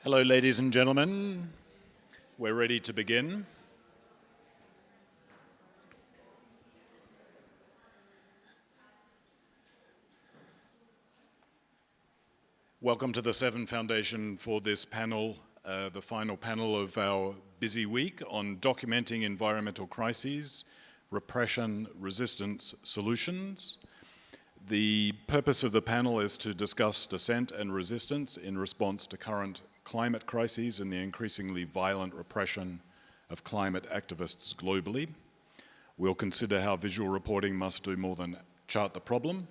Hello, ladies and gentlemen. We're ready to begin. Welcome to the Seven Foundation for this panel, the final panel of our busy week on documenting environmental crises, repression, resistance, solutions. The purpose of the panel is to discuss dissent and resistance in response to current climate crises and the increasingly violent repression of climate activists globally. We'll consider how visual reporting must do more than chart the problem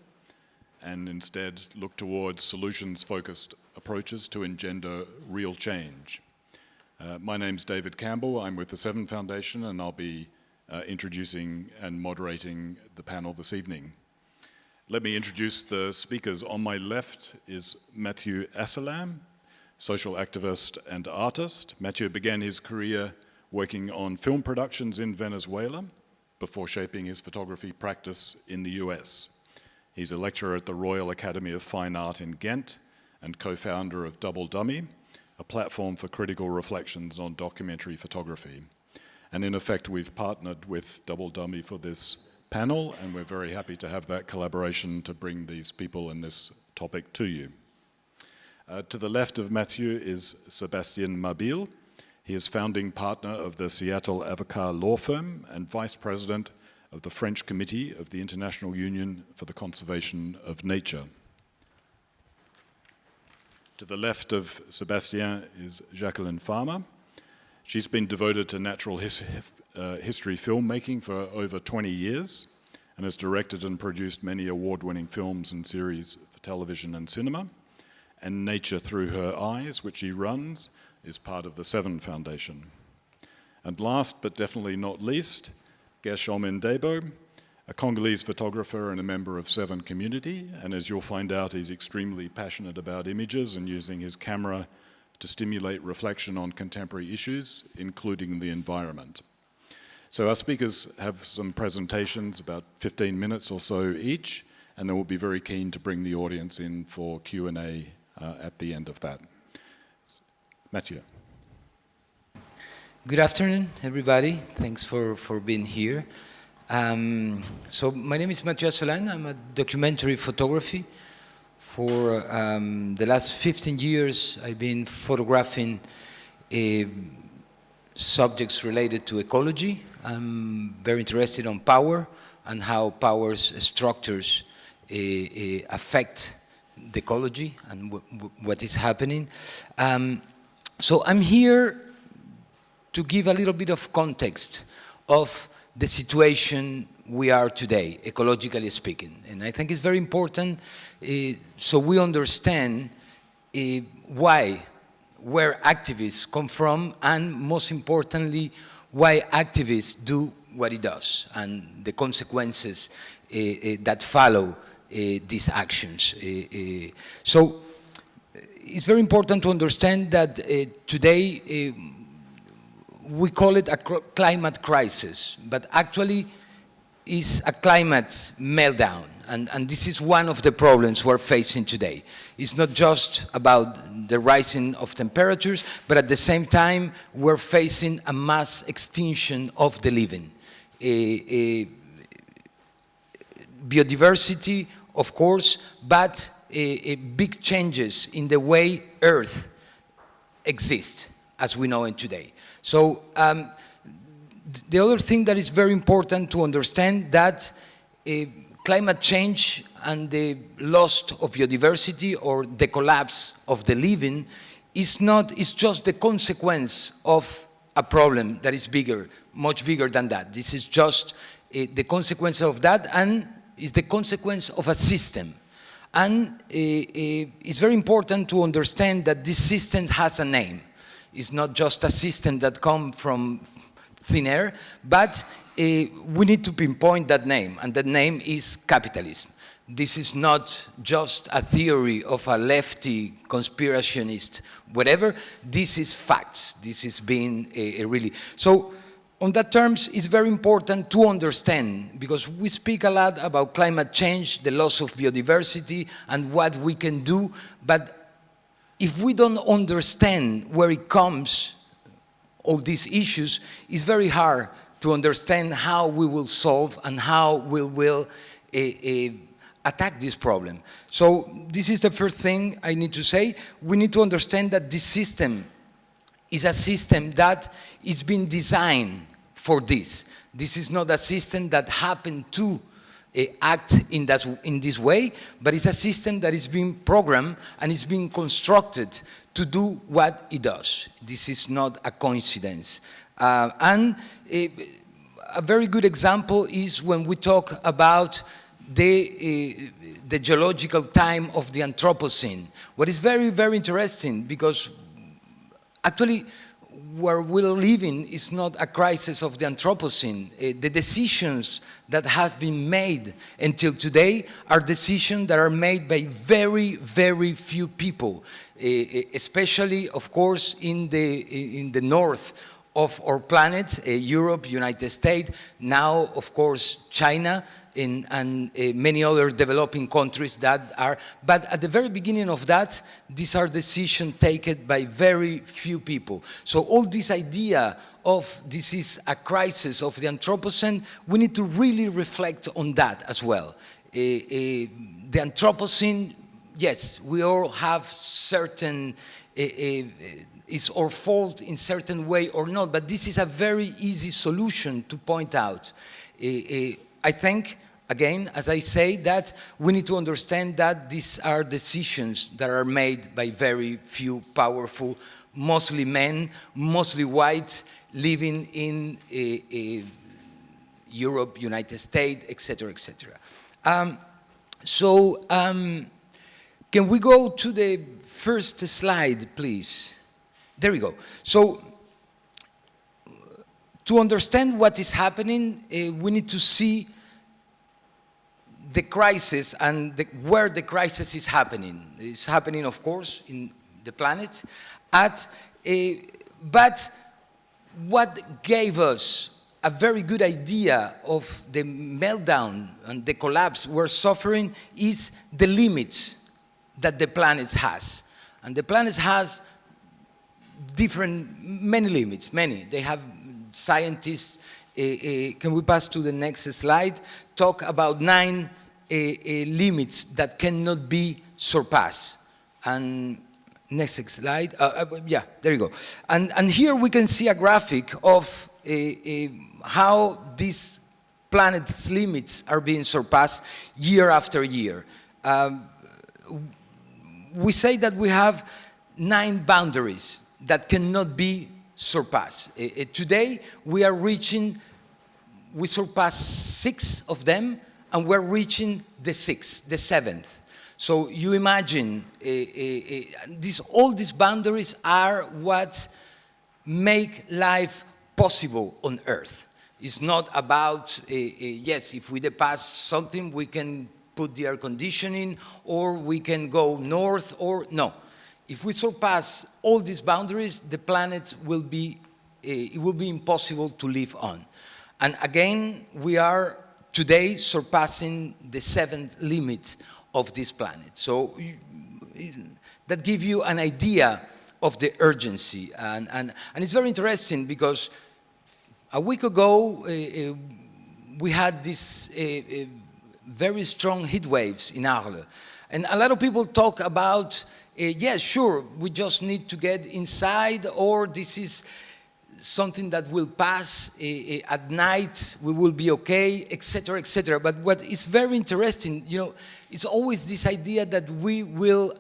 and instead look towards solutions-focused approaches to engender real change. My name's David Campbell. I'm with the Seven Foundation, and I'll be introducing and moderating the panel this evening. Let me introduce the speakers. On my left is Mathieu Asselin, social activist and artist. Mathieu began his career working on film productions in Venezuela before shaping his photography practice in the US. He's a lecturer at the Royal Academy of Fine Art in Ghent and co-founder of Double Dummy, a platform for critical reflections on documentary photography. And in effect, we've partnered with Double Dummy for this panel, and we're very happy to have that collaboration to bring these people and this topic to you. To the left of Mathieu is Sébastien Mabile. He is founding partner of the Seattle Avocat law firm and vice president of the French Committee of the International Union for the Conservation of Nature. To the left of Sébastien is Jacqueline. She's been devoted to natural history filmmaking for over 20 years and has directed and produced many award-winning films and series for television and cinema. And Nature Through Her Eyes, which she runs, is part of the Seven Foundation. And last but definitely not least, Guerchom Ndebo, a Congolese photographer and a member of Seven Community, and as you'll find out, he's extremely passionate about images and using his camera to stimulate reflection on contemporary issues, including the environment. So our speakers have some presentations, about 15 minutes or so each, and then we'll be very keen to bring the audience in for Q&A at the end of that. Mathieu. Good afternoon, everybody. Thanks for being here. So my name is Mathieu Asselin. I'm a documentary photography. For the last 15 years, I've been photographing subjects related to ecology. I'm very interested in power and how power's structures affect the ecology and what is happening. So I'm here to give a little bit of context of the situation we are today, ecologically speaking. And I think it's very important so we understand where activists come from, and most importantly, why activists do what it does and the consequences that follow these actions. So it's very important to understand that today we call it a climate crisis, but actually it's a climate meltdown. And this is one of the problems we're facing today. It's not just about the rising of temperatures, but at the same time, we're facing a mass extinction of the living. Biodiversity, of course, but big changes in the way Earth exists as we know it today. So the other thing that is very important to understand that climate change and the loss of biodiversity or the collapse of the living is just the consequence of a problem that is bigger, much bigger than that. This is just the consequence of that, and is the consequence of a system. And it's very important to understand that this system has a name. It's not just a system that comes from thin air, but we need to pinpoint that name, and that name is capitalism. This is not just a theory of a lefty conspirationist, whatever. This is facts. This is being really... So, on that terms, it's very important to understand, because we speak a lot about climate change, the loss of biodiversity, and what we can do, but if we don't understand where it comes, all these issues, it's very hard to understand how we will solve and how we will attack this problem. So this is the first thing I need to say. We need to understand that this system is a system that is being designed for this. This is not a system that happened to act in this way, but it's a system that is being programmed and is being constructed to do what it does. This is not a coincidence. And a very good example is when we talk about the geological time of the Anthropocene. What is very, very interesting, because actually where we're living is not a crisis of the Anthropocene. The decisions that have been made until today are decisions that are made by very, very few people, especially, of course, in the north of our planet, Europe, United States, now, of course, China, and many other developing countries that are, but at the very beginning of that, these are decisions taken by very few people. So all this idea of this is a crisis of the Anthropocene, we need to really reflect on that as well. The Anthropocene, yes, we all have certain, is our fault in certain way or not, but this is a very easy solution to point out. I think, again, as I say, that we need to understand that these are decisions that are made by very few powerful, mostly men, mostly white, living in Europe, United States, etc., etc. Can we go to the first slide, please? There we go. So, to understand what is happening, we need to see the crisis and where the crisis is happening. It's happening, of course, in the planet. But what gave us a very good idea of the meltdown and the collapse we're suffering is the limits that the planet has. And the planet has many limits, many. They have scientists, can we pass to the next slide, talk about 9 limits that cannot be surpassed. And next slide, yeah, there you go. And here we can see a graphic of how these planet's limits are being surpassed year after year. We say that we have 9 boundaries that cannot be surpassed. Today, we surpassed 6 of them, and we're reaching the 6th, the 7th. So you imagine, all these boundaries are what make life possible on Earth. It's not about, yes, if we pass something, we can put the air conditioning, or we can go north, or no. If we surpass all these boundaries, the planet will be, it will be impossible to live on. And again, we are today surpassing the 7th limit of this planet. So that gives you an idea of the urgency. And it's very interesting because a week ago, we had this very strong heat waves in Arles. And a lot of people talk about, yes, sure, we just need to get inside, or this is something that will pass at night, we will be okay, etc., etc. But what is very interesting, you know, it's always this idea that we will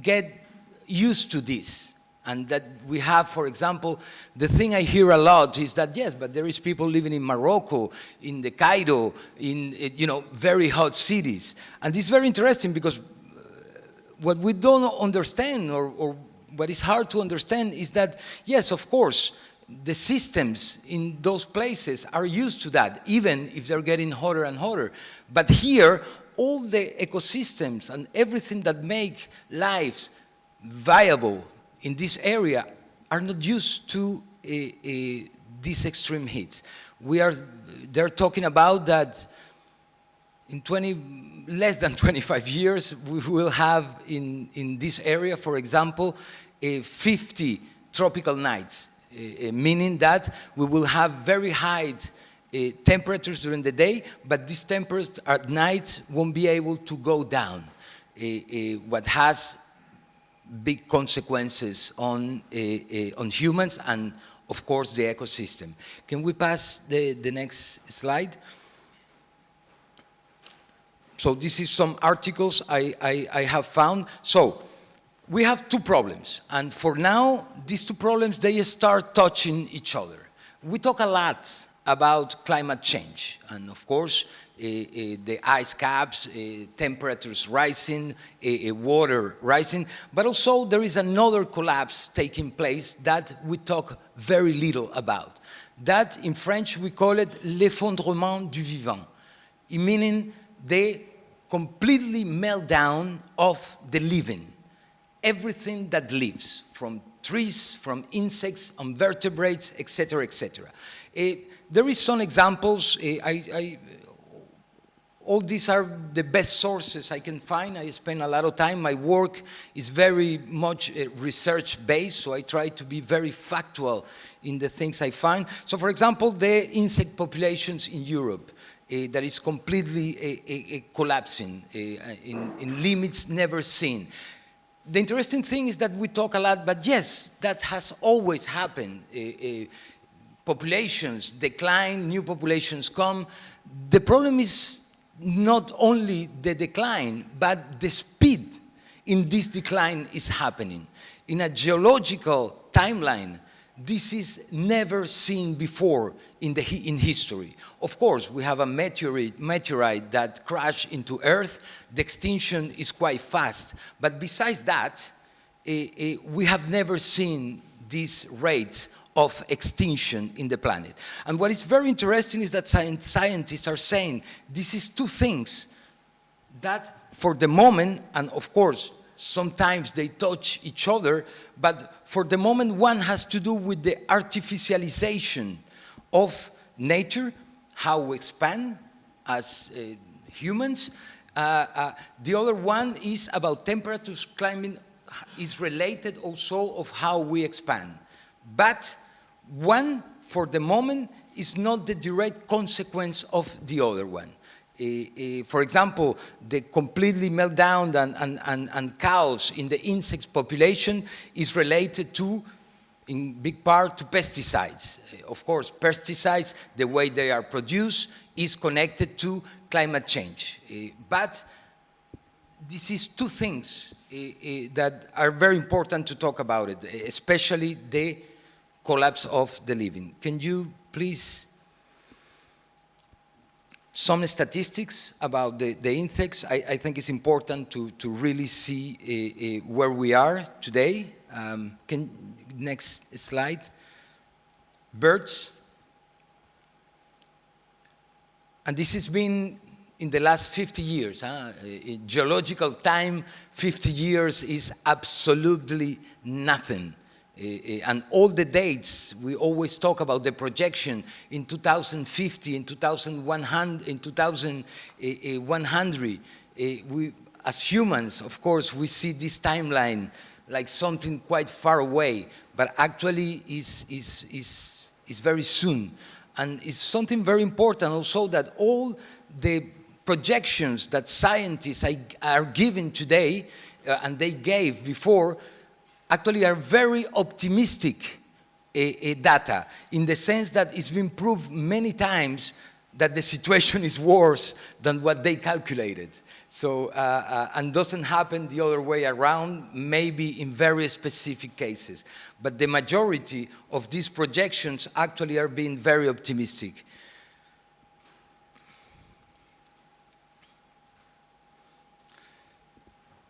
get used to this. And that we have, for example, the thing I hear a lot is that, yes, but there is people living in Morocco, in the Cairo, in, very hot cities. And it's very interesting because what we don't understand, or what is hard to understand, is that, yes, of course, the systems in those places are used to that, even if they're getting hotter and hotter. But here, all the ecosystems and everything that make lives viable in this area are not used to these extreme heats. They're talking about that in less than 25 years, we will have in this area, for example, 50 tropical nights, meaning that we will have very high temperatures during the day, but these temperatures at night won't be able to go down, what has big consequences on humans and, of course, the ecosystem. Can we pass the next slide? So this is some articles I have found. So we have two problems, and for now, these two problems, they start touching each other. We talk a lot about climate change, and of course, the ice caps, temperatures rising, water rising, but also there is another collapse taking place that we talk very little about. That, in French, we call it l'effondrement du vivant, meaning the completely meltdown of the living. Everything that lives, from trees, from insects, invertebrates, etc., etc. There is some examples. All these are the best sources I can find. I spend a lot of time. My work is very much research-based, so I try to be very factual in the things I find. So, for example, the insect populations in Europe, that is completely collapsing in limits never seen. The interesting thing is that we talk a lot, but yes, that has always happened. Populations decline, new populations come. The problem is not only the decline, but the speed in this decline is happening. In a geological timeline, this is never seen before in history. Of course, we have a meteorite that crashed into Earth. The extinction is quite fast. But besides that, we have never seen these rates of extinction in the planet. And what is very interesting is that scientists are saying this is two things that for the moment, and of course, sometimes they touch each other, but for the moment one has to do with the artificialization of nature, how we expand as humans. The other one is about temperatures climbing, is related also of how we expand. But one, for the moment, is not the direct consequence of the other one. For example, the completely meltdown and chaos in the insect population is related to, in big part, to pesticides. Of course, pesticides, the way they are produced, is connected to climate change. But this is two things that are very important to talk about it, especially the collapse of the living. Can you please... Some statistics about the insects. I think it's important to really see where we are today. Next slide. Birds. And this has been in the last 50 years. In geological time, 50 years is absolutely nothing. And all the dates, we always talk about the projection in 2050, in 2100, we, as humans, of course, we see this timeline like something quite far away, but actually is very soon. And it's something very important also that all the projections that scientists are giving today, and they gave before, actually are very optimistic data, in the sense that it's been proved many times that the situation is worse than what they calculated. So, and doesn't happen the other way around, maybe in very specific cases. But the majority of these projections actually are being very optimistic.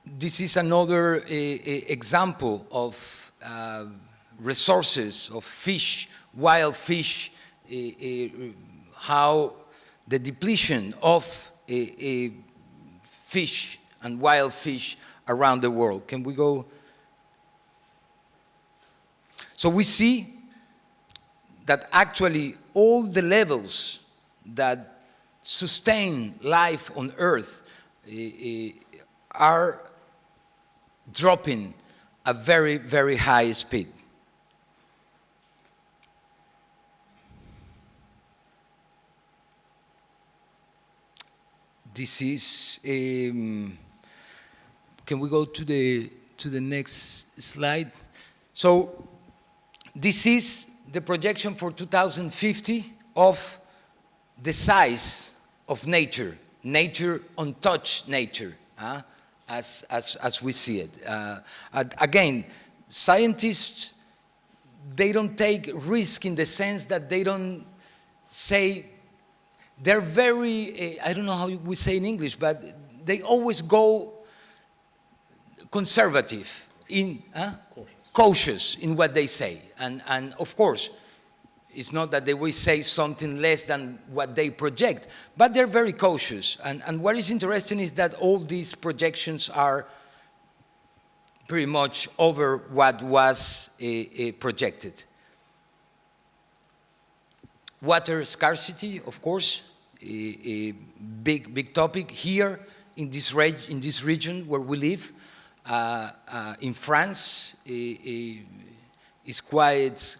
This is another example of resources, of fish, wild fish, how the depletion of fish and wild fish around the world. Can we go? So we see that actually all the levels that sustain life on Earth are dropping at very, very high speed. This is, can we go to the next slide? So this is the projection for 2050 of the size of nature, untouched nature, as we see it. Again, scientists, they don't take risk in the sense that they don't say, they're very, I don't know how we say in English, but they always go conservative, cautious in what they say. And of course, it's not that they will say something less than what they project, but they're very cautious. And what is interesting is that all these projections are pretty much over what was projected. Water scarcity, of course, a big topic here in this region where we live. In France, is quite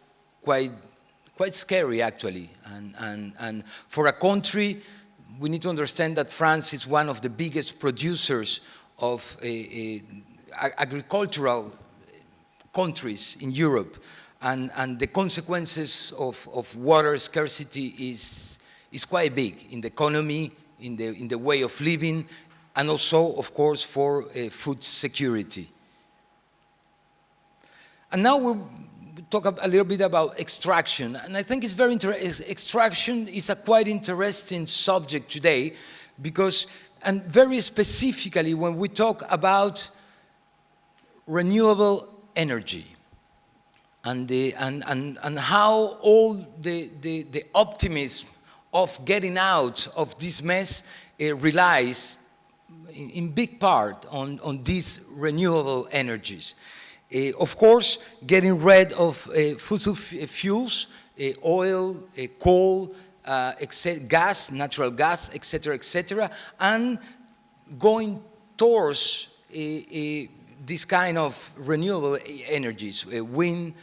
scary actually. And for a country, we need to understand that France is one of the biggest producers of agricultural countries in Europe. And the consequences of water scarcity is quite big in the economy, in the way of living, and also, of course, for food security. And now we'll talk a little bit about extraction. And I think it's very interesting. Extraction is a quite interesting subject today because, and very specifically when we talk about renewable energy. And how all the optimism of getting out of this mess relies in big part on these renewable energies. Of course, getting rid of fossil fuels, oil, coal, gas, natural gas, etc., and going towards this kind of renewable energies, wind,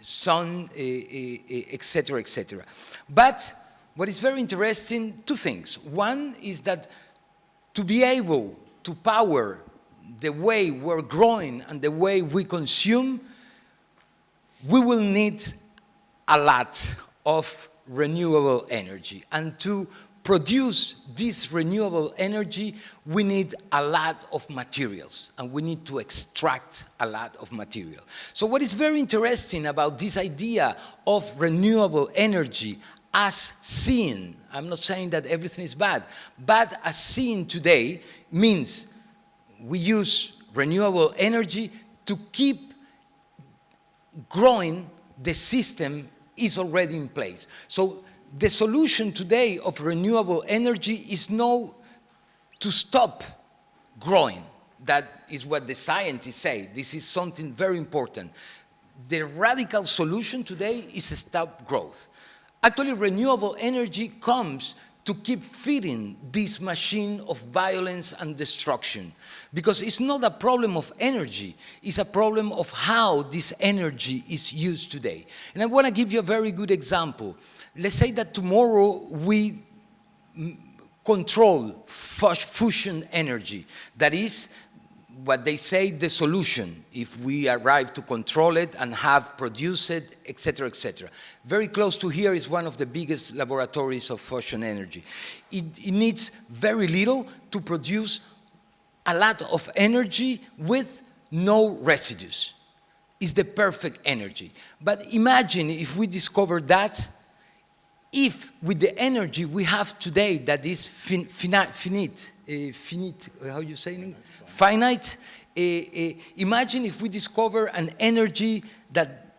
sun, etc. But what is very interesting, two things. One is that to be able to power the way we're growing and the way we consume, we will need a lot of renewable energy. And to produce this renewable energy, we need a lot of materials, and we need to extract a lot of material. So what is very interesting about this idea of renewable energy as seen, I'm not saying that everything is bad, but as seen today means we use renewable energy to keep growing the system is already in place. So the solution today of renewable energy is not to stop growing. That is what the scientists say. This is something very important. The radical solution today is to stop growth. Actually, renewable energy comes to keep feeding this machine of violence and destruction. Because it's not a problem of energy, it's a problem of how this energy is used today. And I want to give you a very good example. Let's say that tomorrow we control fusion energy. That is, what they say the solution if we arrive to control it and have produced it, etc., etc. Very close to here is one of the biggest laboratories of fusion energy. It needs very little to produce a lot of energy with no residues. It's the perfect energy. But imagine if we discover that, if with the energy we have today that is finite, how you say it? Finite, imagine if we discover an energy that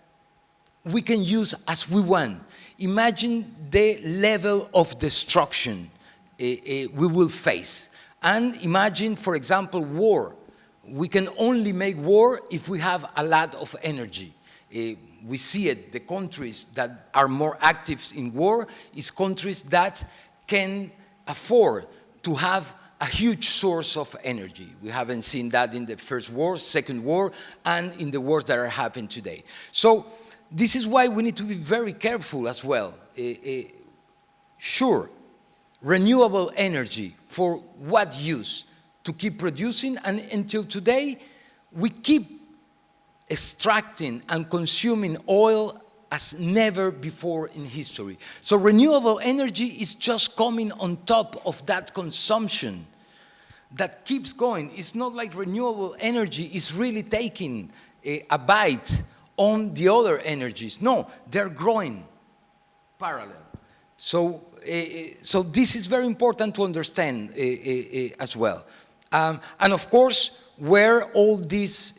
we can use as we want. Imagine the level of destruction we will face. And imagine, for example, war. We can only make war if we have a lot of energy. We see it, the countries that are more active in war is countries that can afford to have a huge source of energy. We haven't seen that in the First War, Second War, and in the wars that are happening today. So this is why we need to be very careful as well. Sure, renewable energy, for what use? To keep producing, and until today, we keep extracting and consuming oil as never before in history. So renewable energy is just coming on top of that consumption that keeps going. It's not like renewable energy is really taking a bite on the other energies. No, they're growing parallel. So this is very important to understand as well. And of course, where all these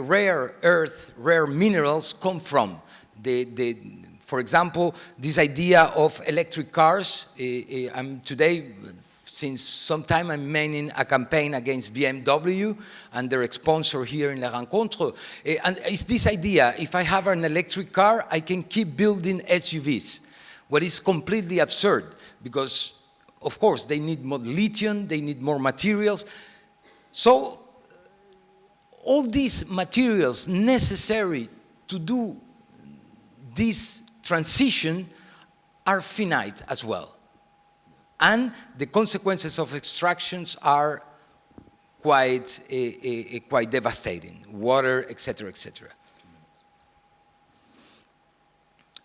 rare earth, rare minerals come from. For example, this idea of electric cars. Today, since some time, I'm manning a campaign against BMW and their sponsor here in La Rencontre. And it's this idea, if I have an electric car, I can keep building SUVs. What is completely absurd, because, of course, they need more lithium, they need more materials. So, all these materials necessary to do this transition are finite as well. And the consequences of extractions are quite devastating. Water, etc., etc.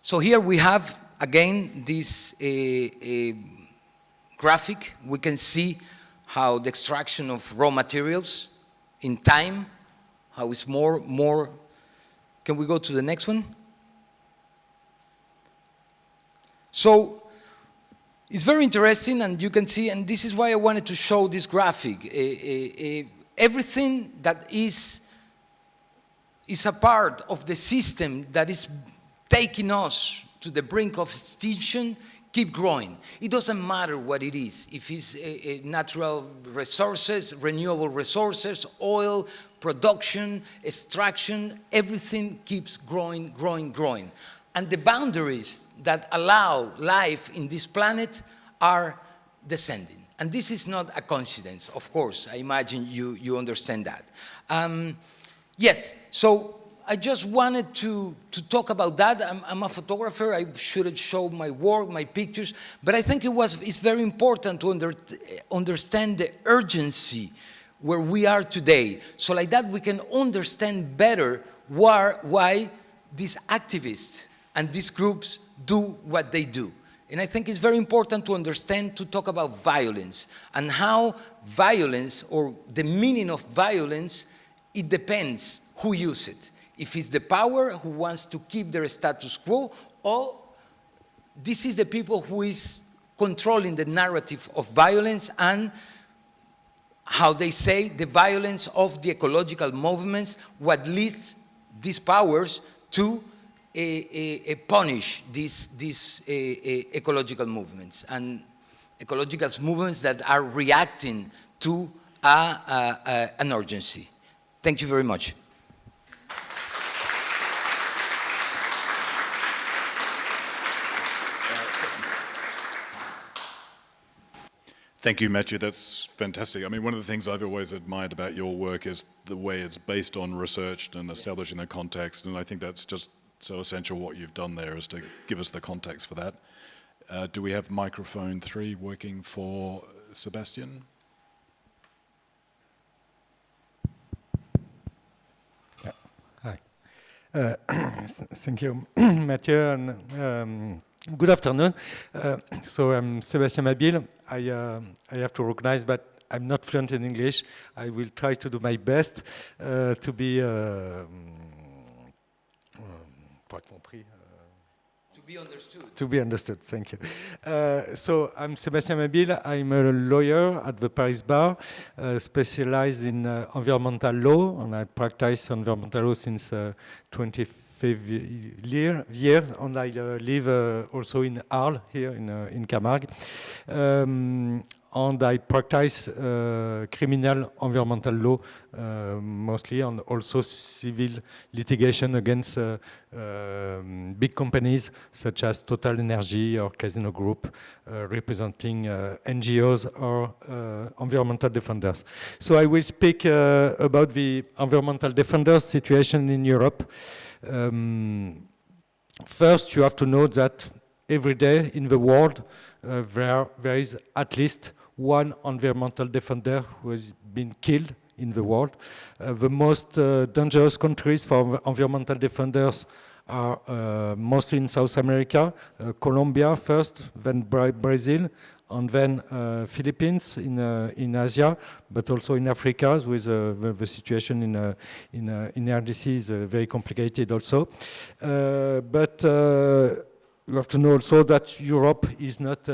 So here we have, again, this graphic. We can see how the extraction of raw materials in time, how it's more. Can we go to the next one? So it's very interesting, and you can see, and this is why I wanted to show this graphic. Everything that is a part of the system that is taking us to the brink of extinction keep growing. It doesn't matter what it is. If it's natural resources, renewable resources, oil, production, extraction, everything keeps growing, growing, growing. And the boundaries that allow life in this planet are descending. And this is not a coincidence, of course. I imagine you understand that. Yes, so I just wanted to talk about that. I'm a photographer. I should show my work, my pictures. But I think it's very important to understand the urgency where we are today. So like that we can understand better why these activists and these groups do what they do. And I think it's very important to understand, to talk about violence and how violence, or the meaning of violence, it depends who uses it. If it's the power who wants to keep their status quo, or this is the people who is controlling the narrative of violence and, how they say, the violence of the ecological movements, what leads these powers to punish these ecological movements, and ecological movements that are reacting to an urgency. Thank you very much. Thank you, Mathieu. That's fantastic. I mean, one of the things I've always admired about your work is the way it's based on research and establishing a context, and I think that's just so essential. What you've done there is to give us the context for that. Do we have microphone 3 working for Sébastien? Thank you, Mathieu, and good afternoon. So I'm Sébastien Mabile. I have to recognize that I'm not fluent in English. I will try to do my best to be to be understood, thank you. So I'm Sébastien Mabile. I'm a lawyer at the Paris Bar, specialized in environmental law, and I practice environmental law since 25 years, and I live also in Arles, here in Camargue. And I practice criminal environmental law mostly, and also civil litigation against big companies such as Total Energy or Casino Group, representing NGOs or environmental defenders. So I will speak about the environmental defenders situation in Europe. First, you have to know that every day in the world there is at least one environmental defender who has been killed in the world. The most dangerous countries for environmental defenders are mostly in South America, Colombia first, then Brazil, and then Philippines in Asia, but also in Africa, with the situation in RDC is very complicated also. But you have to know also that Europe is not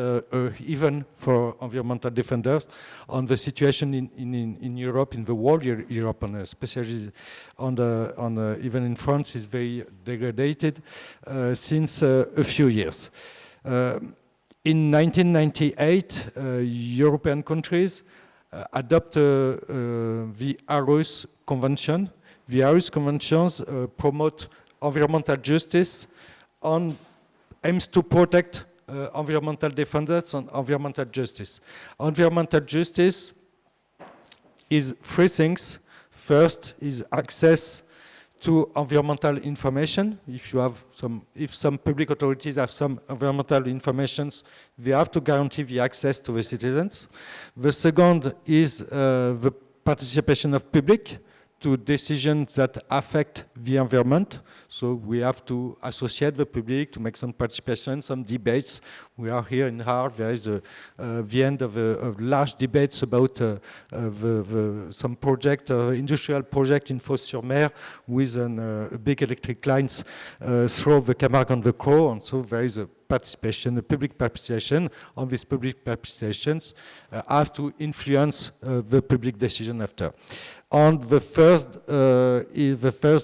even for environmental defenders. On the situation in Europe, in the world, Europe, and especially even in France, is very degraded since a few years. In 1998, European countries adopt the Aarhus Convention. The Aarhus Conventions promote environmental justice and aims to protect environmental defenders and environmental justice. Environmental justice is three things. First is access to environmental information. If some public authorities have some environmental information, they have to guarantee the access to the citizens. The second is the participation of public to decisions that affect the environment. So we have to associate the public to make some participation, some debates. We are here in Arles. There is the end of large debates about some project, industrial project in Fos-sur-Mer with a big electric lines through the Camargue and the Croix. And so there is a participation, a public participation. On these public participations have to influence the public decision after. And the first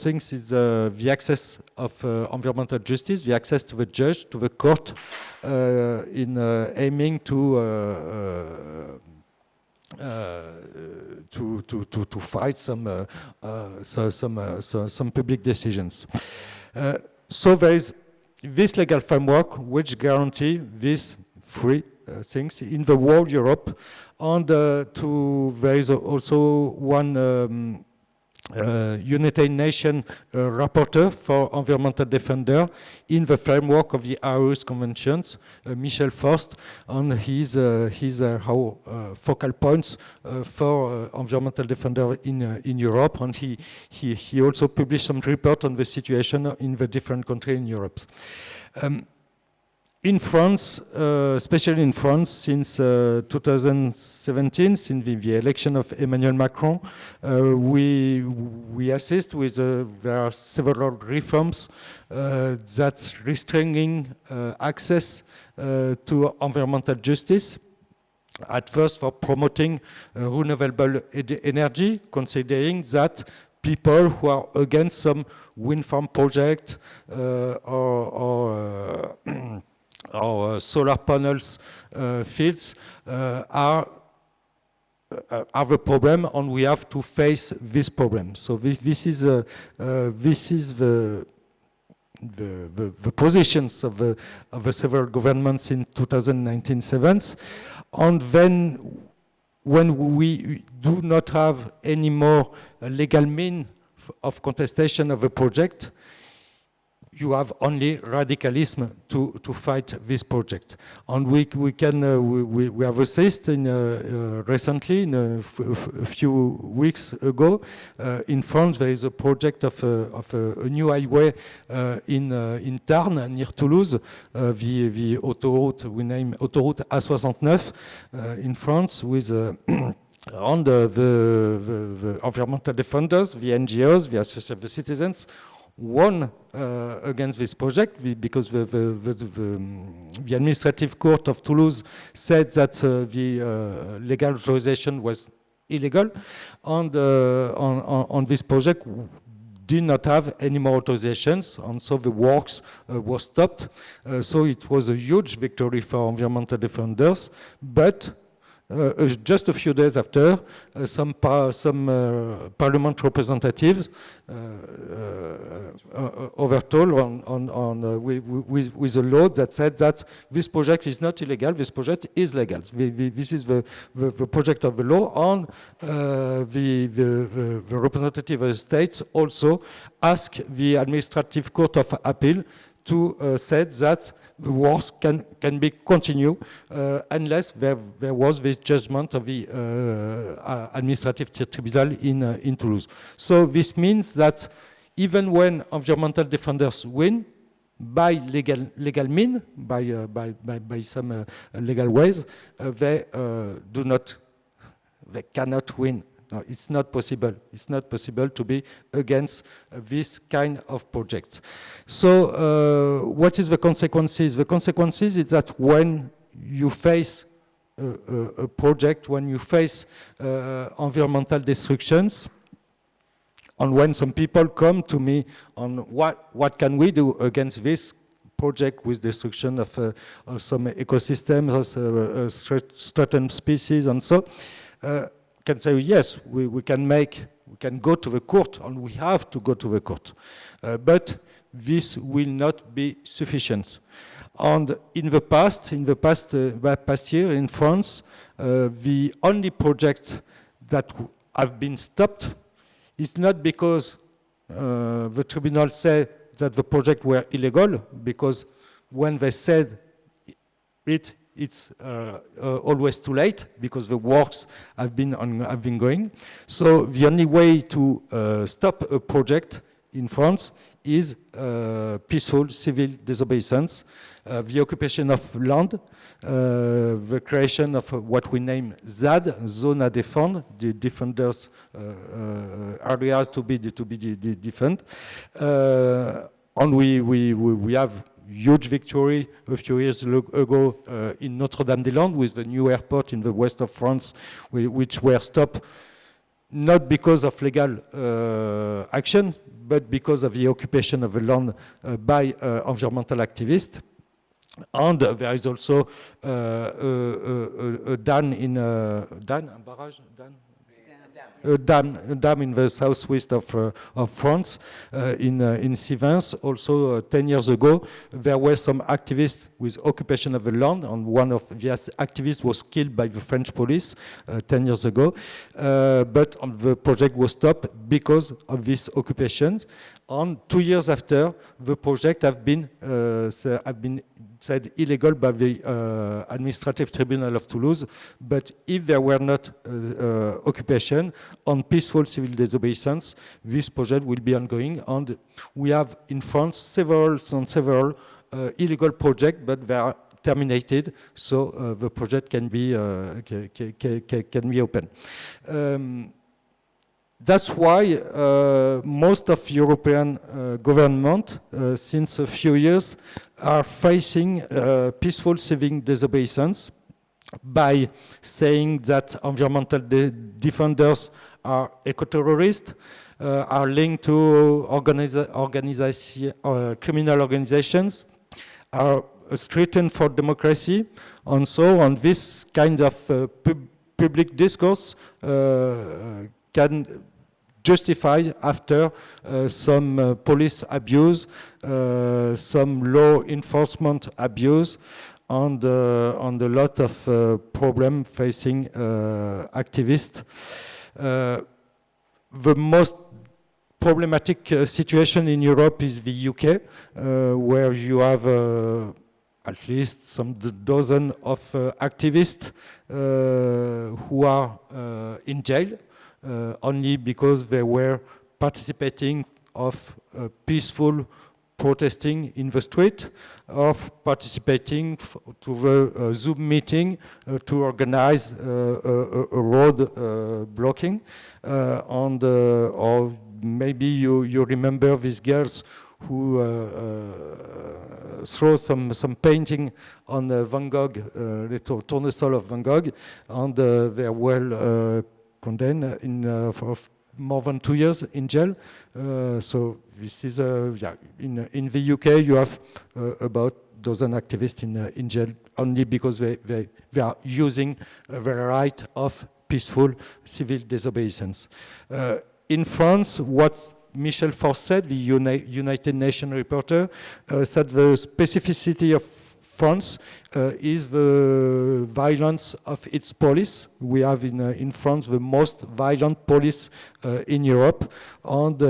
thing is the access of environmental justice, the access to the judge, to the court, in aiming to fight some public decisions. So there is this legal framework which guarantee these three things in the whole Europe, and there is also one United Nations rapporteur for environmental defender in the framework of the Aarhus Conventions, Michel Forst, and he's our focal points for environmental defender in Europe, and he also published some report on the situation in the different countries in Europe. In France, especially in France, since 2017, since the election of Emmanuel Macron, we assist with there are several reforms that's restraining access to environmental justice. At first, for promoting renewable energy, considering that people who are against some wind farm project or solar panels fields are the problem, and we have to face this problem. So this is the positions of the several governments in 2019-7, and then when we do not have any more legal means of contestation of a project, you have only radicalism to fight this project. And we have assisted recently, in a few weeks ago, in France there is a project of a new highway in Tarn, near Toulouse, the autoroute, we name autoroute A69 in France, with and the environmental defenders, the NGOs, the Association of the Citizens, won against this project because the administrative court of Toulouse said that the legal authorization was illegal, and on this project did not have any more authorizations, and so the works were stopped. So it was a huge victory for environmental defenders, but just a few days after, some parliament representatives overtold with a law that said that this project is not illegal, this project is legal. This is the project of the law, and the representative of the states also asked the administrative court of appeal to say that the wars can be continued unless there was this judgment of the administrative tribunal in Toulouse. So this means that even when environmental defenders win by legal means, by some legal ways, they cannot win. No, it's not possible. It's not possible to be against this kind of projects. So what is the consequences? The consequences is that when you face a project, when you face environmental destructions, and when some people come to me on what can we do against this project with destruction of some ecosystems, certain species, and so, can say, yes, we can go to the court, and we have to go to the court. But this will not be sufficient. And in the past year in France, the only project that have been stopped is not because the tribunal said that the project were illegal, because when they said it's always too late, because the works have been going. So the only way to stop a project in France is peaceful civil disobedience, the occupation of land, the creation of what we name ZAD, Zone à défendre, the defenders areas to be defended. And we have huge victory a few years ago in Notre-Dame-des-Landes with the new airport in the west of France, which were stopped not because of legal action, but because of the occupation of the land by environmental activists. And there is also a dam in a dam in the southwest of France, in Sivens. Also 10 years ago, there were some activists with occupation of the land, and one of the activists was killed by the French police 10 years ago. But the project was stopped because of this occupation. And 2 years after, the project have been said illegal by the administrative tribunal of Toulouse. But if there were not occupation on peaceful civil disobedience, this project will be ongoing. And we have in France several illegal projects, but they are terminated, so the project can be open. That's why most of European governments, since a few years, are facing peaceful civil disobedience by saying that environmental defenders are eco-terrorists, are linked to criminal organizations, are threatened for democracy, and so on. This kind of public discourse can justify after some police abuse, some law enforcement abuse, and a lot of problem facing activists. The most problematic situation in Europe is the UK, where you have at least some dozen of activists who are in jail only because they were participating of peaceful protesting in the street, of participating to the Zoom meeting to organize a road blocking, or maybe you remember these girls who throw some painting on Van Gogh, little tournesol of Van Gogh, and they are well condemned for more than 2 years in jail. So this is in the UK you have about dozen activists in jail only because they are using the right of peaceful civil disobedience. In France, what Michel Forst said, the United Nations reporter, said the specificity of France is the violence of its police. We have in France the most violent police in Europe, and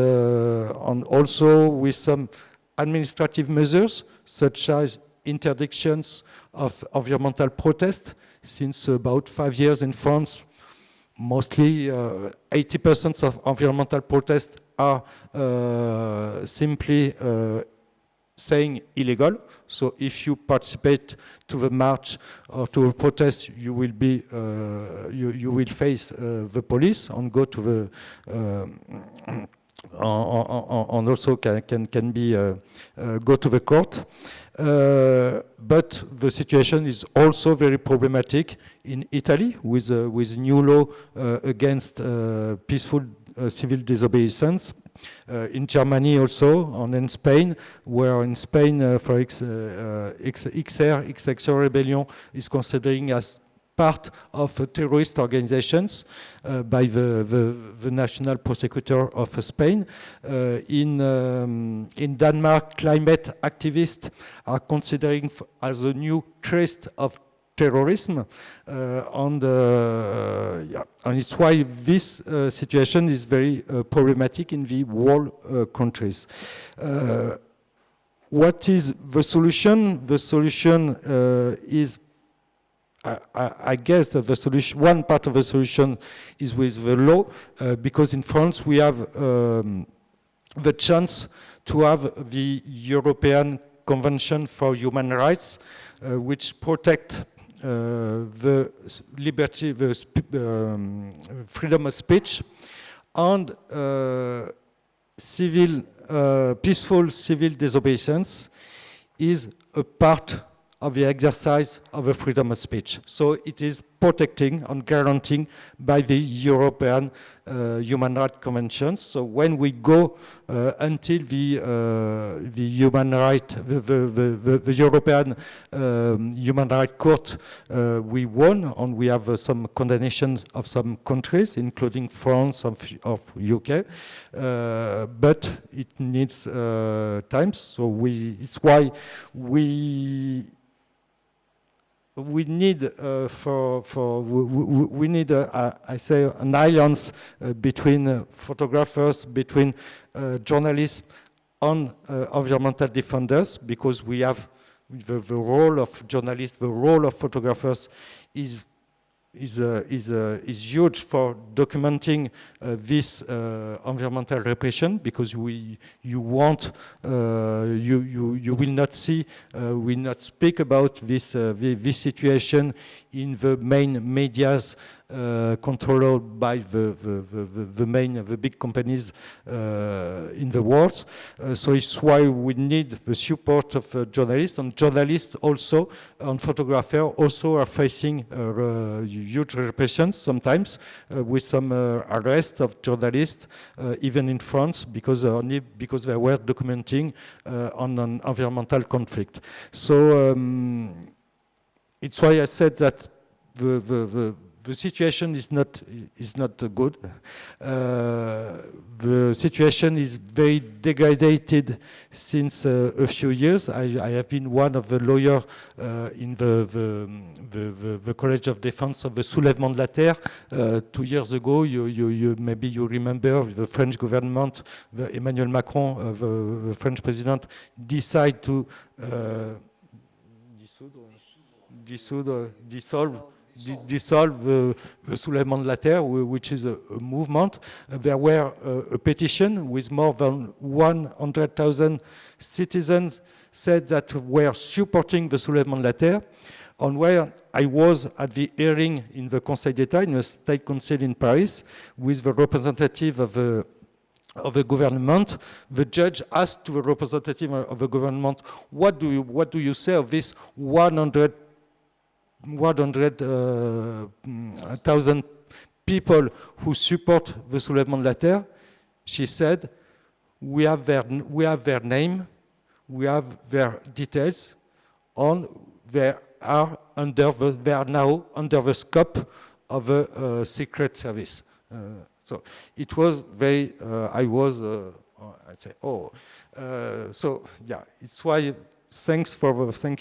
also with some administrative measures such as interdictions of environmental protest. Since about 5 years in France, mostly 80% of environmental protests are simply saying illegal. So if you participate to the march or to a protest, you will be you will face the police and go to the and also can be go to the court. But the situation is also very problematic in Italy with new law against peaceful civil disobedience. In Germany also, and in Spain, where in Spain, for XR Rebellion is considering as part of terrorist organizations by the national prosecutor of Spain. In Denmark, climate activists are considering as a new crest of terrorism, and it's why this situation is very problematic in the whole countries. What is the solution? The solution is, I guess that the solution, one part of the solution is with the law, because in France we have the chance to have the European Convention for Human Rights, which protect the liberty, the freedom of speech, and peaceful civil disobedience is a part of the exercise of the freedom of speech. So it is protecting and guaranteeing by the European Human Rights Convention. So when we go until the human right, the European Human Rights Court, we won, and we have some condemnations of some countries, including France of UK, but it needs time. So it's why we need we need I say an alliance between photographers, between journalists and environmental defenders, because we have the role of journalists, the role of photographers is huge for documenting this environmental repression, because you will not see, will not speak about this situation in the main medias controlled by the big companies in the world. So it's why we need the support of journalists, and journalists also and photographers also are facing huge repressions sometimes, with some arrest of journalists, even in France, because only because they were documenting on an environmental conflict. So it's why I said that the situation is not good. the situation is very degraded since a few years. I have been one of the lawyers in the College of Defense of the Soulèvement de la Terre. 2 years ago, maybe you remember the French government, Emmanuel Macron, the French president, decided to dissolve the Soulèvement de la Terre, which is a movement. There were a petition with more than 100,000 citizens said that were supporting the Soulèvement de la Terre. On where I was at the hearing in the Conseil d'État, in the State Council in Paris, with the representative of the government. The judge asked to the representative of the government, what do you say of this 100,000 people who support the Soulèvement de la Terre? She said, we have their name, we have their details, and they are now under the scope of a secret service. So it was very, I'd say, so yeah, it's why thank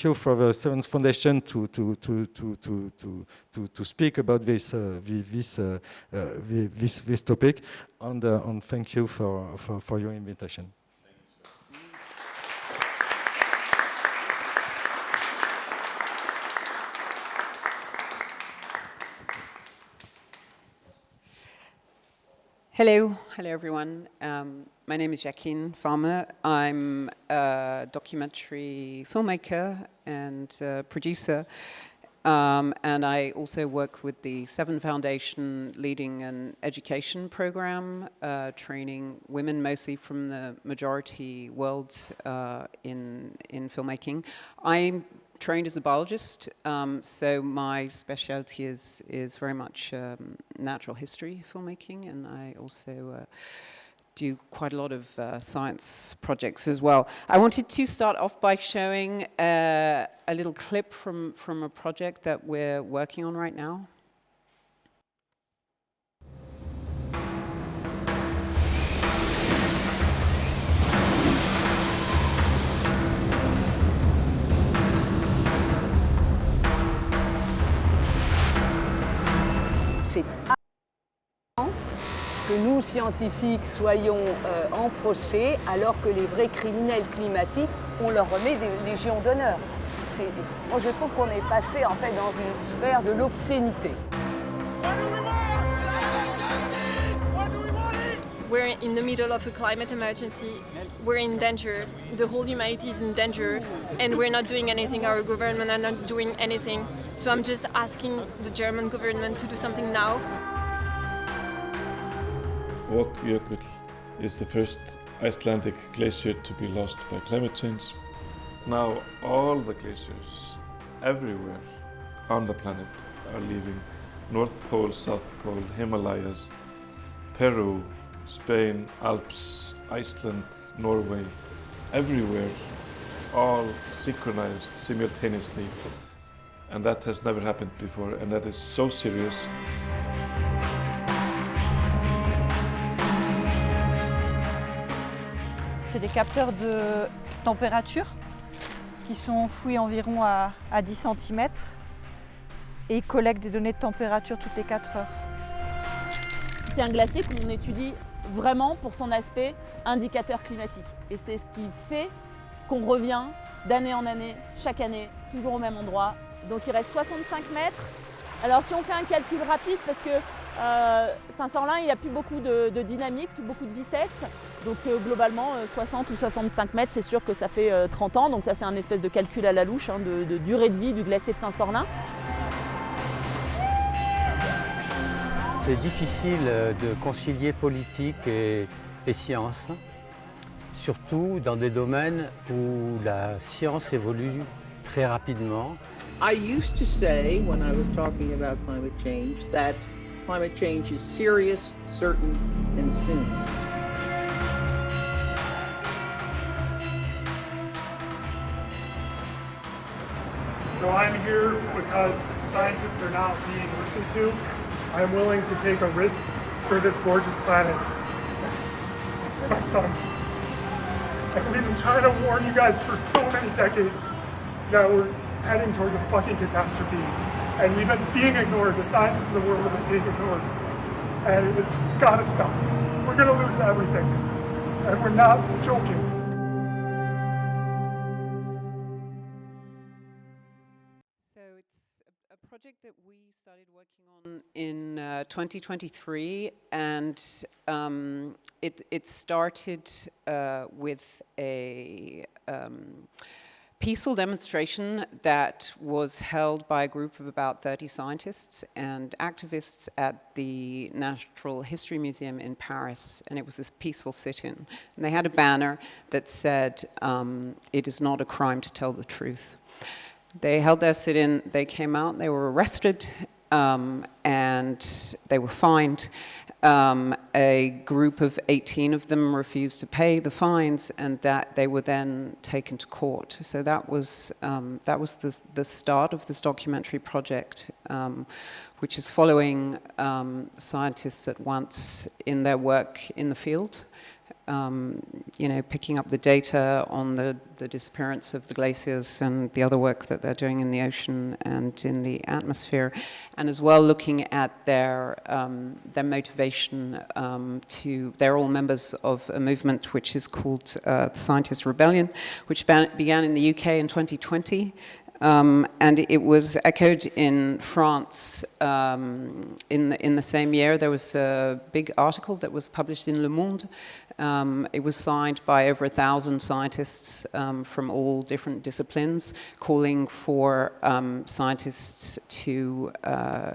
you for the Seventh Foundation to speak about this topic, and thank you for your invitation. Hello everyone. My name is Jacqueline Farmer. I'm a documentary filmmaker and producer, and I also work with the Seven Foundation leading an education program, training women mostly from the majority world in filmmaking. I'm trained as a biologist, so my specialty is very much natural history filmmaking, and I also do quite a lot of science projects as well. I wanted to start off by showing a little clip from a project that we're working on right now. C'est que nous, scientifiques, soyons en procès, alors que les vrais criminels climatiques, on leur remet des légions d'honneur. Moi, je trouve qu'on est passé en fait dans une sphère de l'obscénité. We're in the middle of a climate emergency. We're in danger. The whole humanity is in danger, and we're not doing anything. Our government are not doing anything. So I'm just asking the German government to do something now. Jökull is the first Icelandic glacier to be lost by climate change. Now all the glaciers everywhere on the planet are leaving. North Pole, South Pole, Himalayas, Peru, Spain, Alps, Iceland, Norway, everywhere, all synchronized simultaneously. And that has never happened before, and that is so serious. C'est des capteurs de température qui sont enfouis environ à 10 cm et ils collectent des données de température toutes les 4 heures. C'est un glacier qu'on étudie vraiment pour son aspect indicateur climatique. Et c'est ce qui fait qu'on revient d'année en année, chaque année, toujours au même endroit. Donc il reste 65 mètres. Alors si on fait un calcul rapide, parce que Saint-Sorlin, il n'y a plus beaucoup de dynamique, plus beaucoup de vitesse. Donc globalement, 60 ou 65 mètres, c'est sûr que ça fait 30 ans. Donc ça, c'est un espèce de calcul à la louche de durée de vie du glacier de Saint-Sorlin. C'est difficile de concilier politique et science, surtout dans des domaines où la science évolue très rapidement. I used to say, when I was talking about climate change, that climate change is serious, certain, and soon. So I'm here because scientists are not being listened to. I'm willing to take a risk for this gorgeous planet. my sons. And we've been trying to warn you guys for so many decades that we're heading towards a fucking catastrophe. And we've been being ignored. The scientists in the world have been being ignored. And it's gotta stop. We're gonna lose everything. And we're not joking. So it's a project that we started working on in 2023, and it started with a peaceful demonstration that was held by a group of about 30 scientists and activists at the Natural History Museum in Paris, and it was this peaceful sit-in. And they had a banner that said, "It is not a crime to tell the truth." They held their sit-in, they came out, they were arrested, and they were fined. A group of 18 of them refused to pay the fines, and that they were then taken to court. So that was the start of this documentary project, which is following scientists at once in their work in the field. Picking up the data on the disappearance of the glaciers and the other work that they're doing in the ocean and in the atmosphere, and as well looking at their motivation to. They're all members of a movement which is called the Scientist Rebellion, which began in the UK in 2020. And it was echoed in France in the same year. There was a big article that was published in Le Monde. It was signed by over 1,000 scientists from all different disciplines, calling for scientists to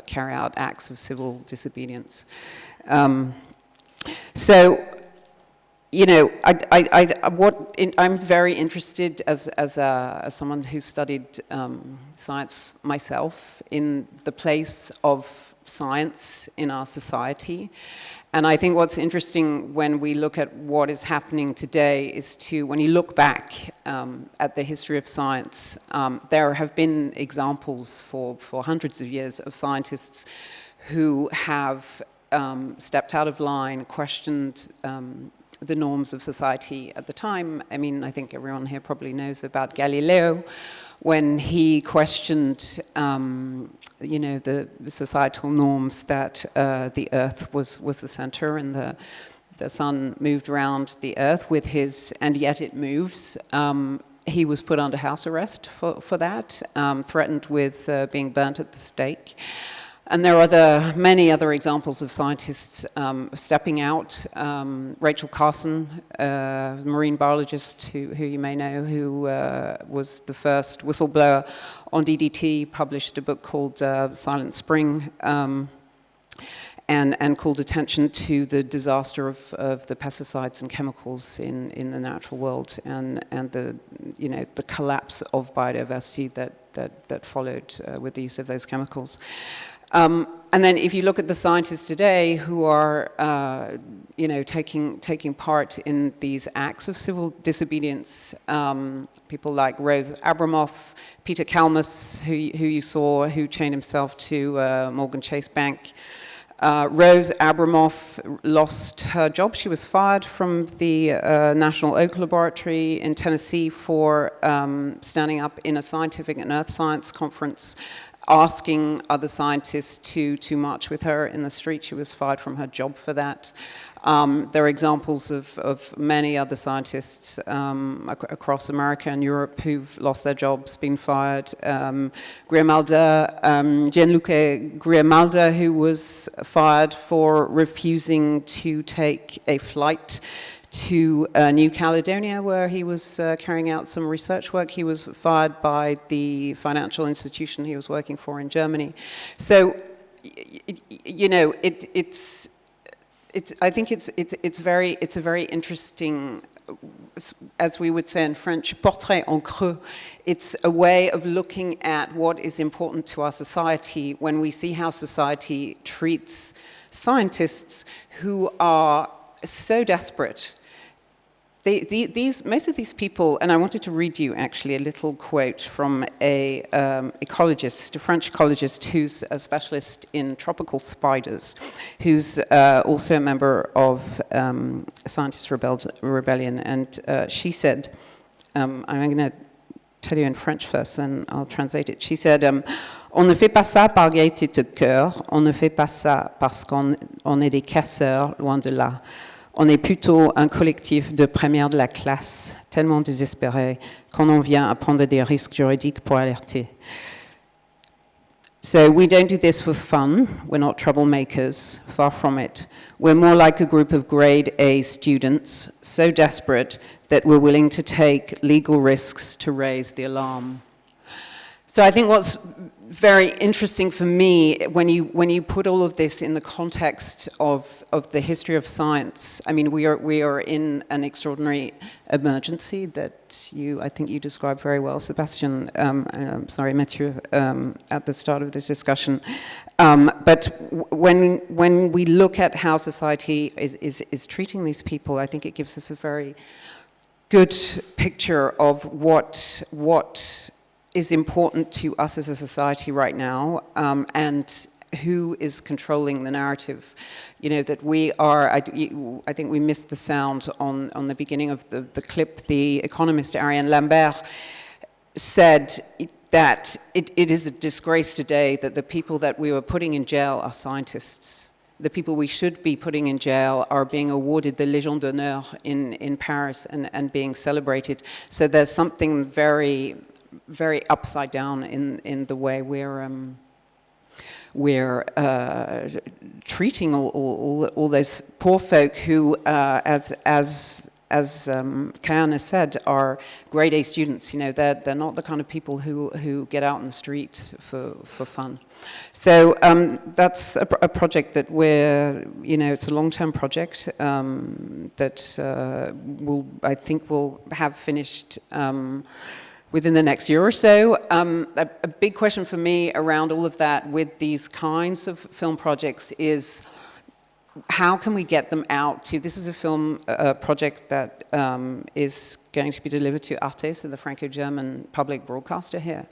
carry out acts of civil disobedience. I'm very interested as someone who studied science myself in the place of science in our society. And I think what's interesting when we look at what is happening today is when you look back at the history of science, there have been examples for hundreds of years of scientists who have stepped out of line, questioned the norms of society at the time. I mean, I think everyone here probably knows about Galileo, when he questioned, the societal norms that the Earth was the center and the sun moved around the Earth with and yet it moves. He was put under house arrest for that, threatened with being burnt at the stake. And there are many other examples of scientists stepping out. Rachel Carson, a marine biologist who you may know, who was the first whistleblower on DDT, published a book called Silent Spring, and called attention to the disaster of the pesticides and chemicals in the natural world, and the collapse of biodiversity that followed with the use of those chemicals. And then if you look at the scientists today who are, taking part in these acts of civil disobedience, people like Rose Abramoff, Peter Kalmus, who you saw, who chained himself to Morgan Chase Bank. Rose Abramoff lost her job. She was fired from the National Oak Laboratory in Tennessee for standing up in a scientific and earth science conference, asking other scientists to march with her in the street. She was fired from her job for that. There are examples of many other scientists across America and Europe who've lost their jobs, been fired. Gianluca Grimaldi, who was fired for refusing to take a flight to New Caledonia, where he was carrying out some research work. He was fired by the financial institution he was working for in Germany. So, I think it's a very interesting, as we would say in French, portrait en creux. It's a way of looking at what is important to our society when we see how society treats scientists who are so desperate. most of these people, and I wanted to read you actually a little quote from a ecologist, a French ecologist who's a specialist in tropical spiders, who's also a member of Scientists Rebellion, and she said, I'm going to tell you in French first, then I'll translate it. She said, on ne fait pas ça par gaieté de cœur, on ne fait pas ça parce qu'on est des casseurs, loin de là. On est plutôt un collectif de première de la classe, tellement désespéré qu'on en vient à prendre des risques juridiques pour alerter. So we don't do this for fun. We're not troublemakers, far from it. We're more like a group of grade A students, so desperate that we're willing to take legal risks to raise the alarm. So I think what's very interesting for me when you put all of this in the context of the history of science, I mean, we are in an extraordinary emergency that I think you described very well, Sébastien, sorry, Mathieu, at the start of this discussion. But when we look at how society is treating these people, I think it gives us a very good picture of what is important to us as a society right now, and who is controlling the narrative. You know, that we are, I think we missed the sound on the beginning of the clip. The economist Ariane Lambert said that it is a disgrace today that the people that we were putting in jail are scientists. The people we should be putting in jail are being awarded the Légion d'honneur in Paris and being celebrated. So there's something very upside down in the way we're treating all those poor folk who, as Kayana said, are grade A students. You know, they're not the kind of people who get out in the street for fun. So that's a project that it's a long-term project that I think we'll have finished within the next year or so. A big question for me around all of that with these kinds of film projects is how can we get them out to, this is a film project that is going to be delivered to Arte, so the Franco-German public broadcaster here.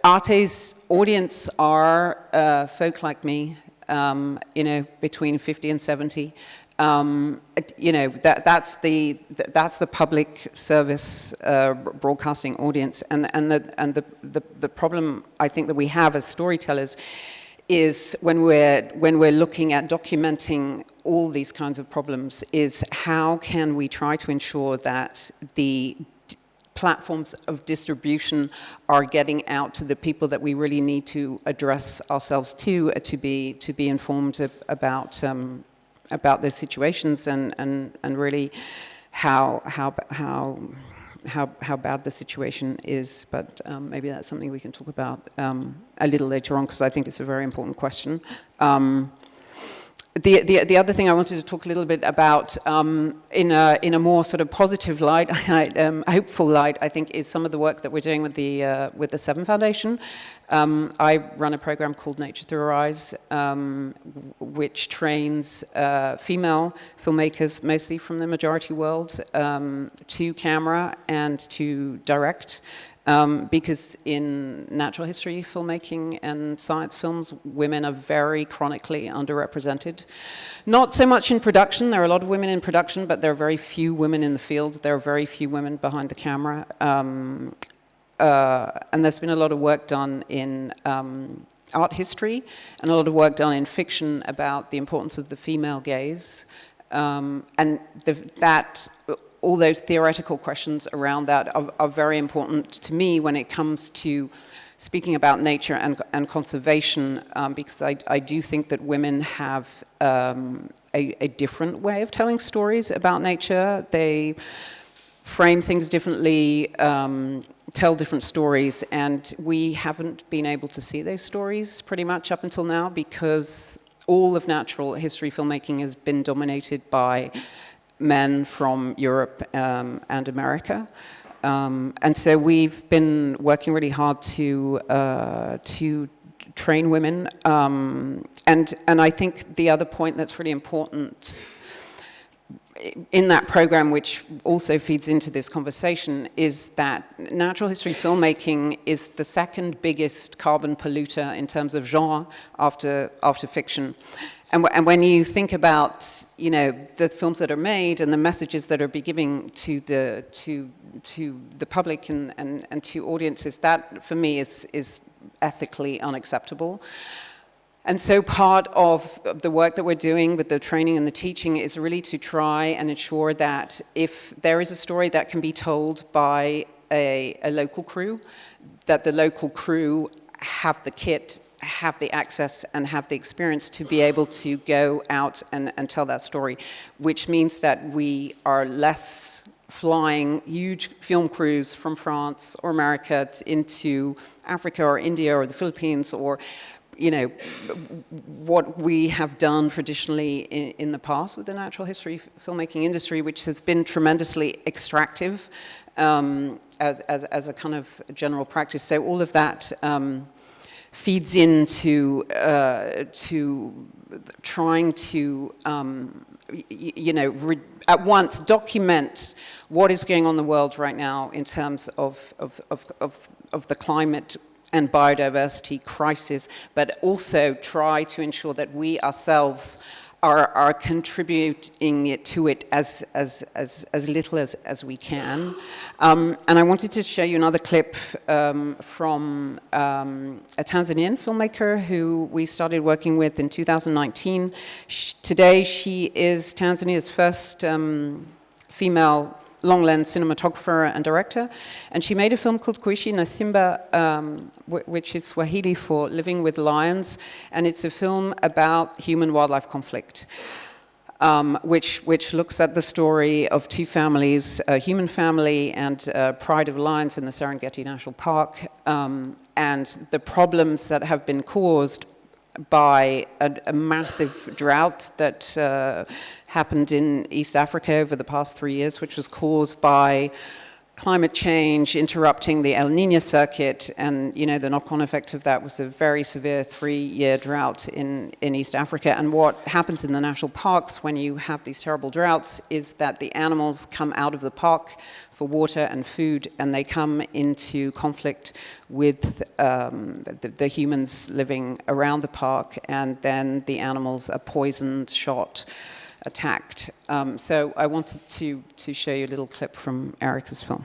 Arte's audience are folk like me, between 50 and 70. That's the public service broadcasting audience, and the problem I think that we have as storytellers is when we're looking at documenting all these kinds of problems, is how can we try to ensure that the platforms of distribution are getting out to the people that we really need to address ourselves to be informed about those situations and really how bad the situation is. But maybe that's something we can talk about a little later on, because I think it's a very important question. The other thing I wanted to talk a little bit about in a more sort of positive light, hopeful light, I think, is some of the work that we're doing with the Seven Foundation. I run a program called Nature Through Our Eyes, which trains female filmmakers, mostly from the majority world, to camera and to direct. Because in natural history filmmaking and science films, women are very chronically underrepresented. Not so much in production. There are a lot of women in production, but there are very few women in the field. There are very few women behind the camera. And there's been a lot of work done in art history and a lot of work done in fiction about the importance of the female gaze. All those theoretical questions around that are very important to me when it comes to speaking about nature and conservation, because I do think that women have a different way of telling stories about nature. They frame things differently, tell different stories, and we haven't been able to see those stories pretty much up until now, because all of natural history filmmaking has been dominated by men from Europe and America. And so we've been working really hard to train women. And I think the other point that's really important in that program, which also feeds into this conversation, is that natural history filmmaking is the second biggest carbon polluter in terms of genre after fiction. And when you think about, the films that are made and the messages that are be giving to the public and to audiences, that for me is ethically unacceptable. And so part of the work that we're doing with the training and the teaching is really to try and ensure that if there is a story that can be told by a local crew, that the local crew have the kit, have the access, and have the experience to be able to go out and tell that story, which means that we are less flying huge film crews from France or America into Africa or India or the Philippines, or what we have done traditionally in the past with the natural history filmmaking industry, which has been tremendously extractive as a kind of general practice. So all of that feeds into trying to at once document what is going on in the world right now in terms of the climate and biodiversity crisis, but also try to ensure that we ourselves are contributing to it as little as we can. And I wanted to show you another clip from a Tanzanian filmmaker who we started working with in 2019. Today she is Tanzania's first female long-lens cinematographer and director, and she made a film called Kuishi na Simba, which is Swahili for living with lions, and it's a film about human-wildlife conflict, which looks at the story of two families, a human family and a pride of lions in the Serengeti National Park, and the problems that have been caused by a massive drought that happened in East Africa over the past 3 years, which was caused by climate change interrupting the El Niño circuit, and the knock-on effect of that was a very severe 3-year drought in East Africa. And what happens in the national parks when you have these terrible droughts is that the animals come out of the park for water and food, and they come into conflict with the humans living around the park, and then the animals are poisoned, shot, attacked. So I wanted to show you a little clip from Erica's film.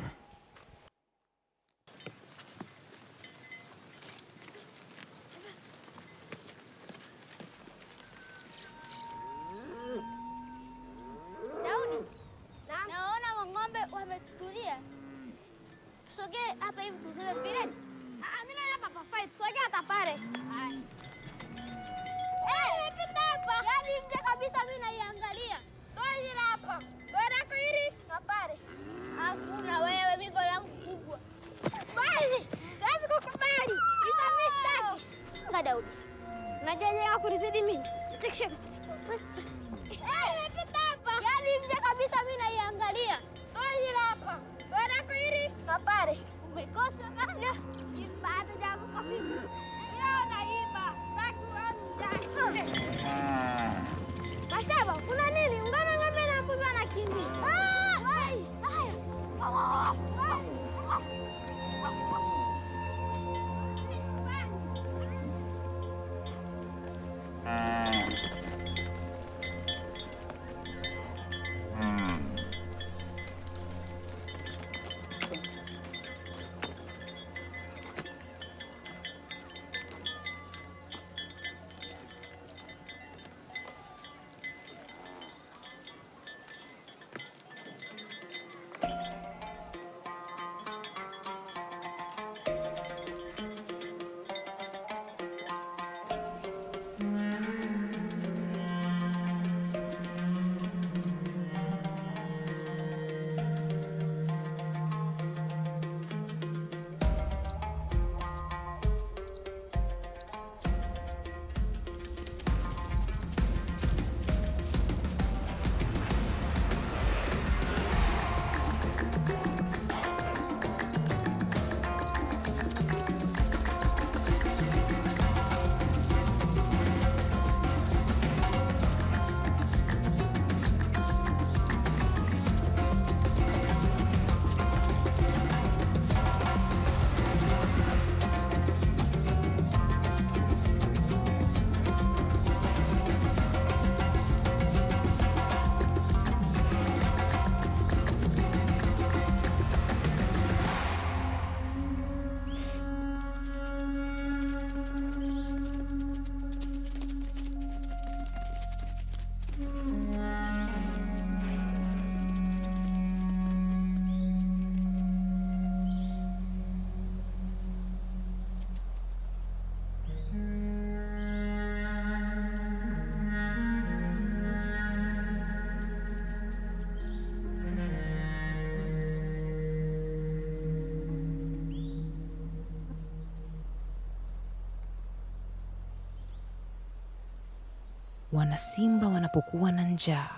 Wanasimba wanapokuwa na njaa,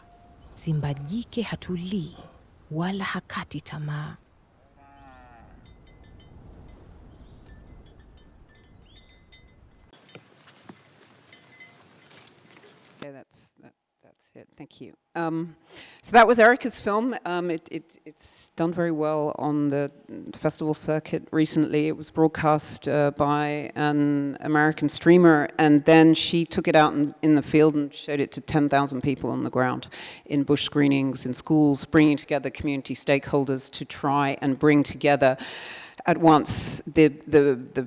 simba jike hatulii wala hakati tamaa. Yeah, that's it. Thank you. So that was Erica's film. It's done very well on the festival circuit recently. It was broadcast by an American streamer, and then she took it out in the field and showed it to 10,000 people on the ground in bush screenings, in schools, bringing together community stakeholders to try and bring together at once the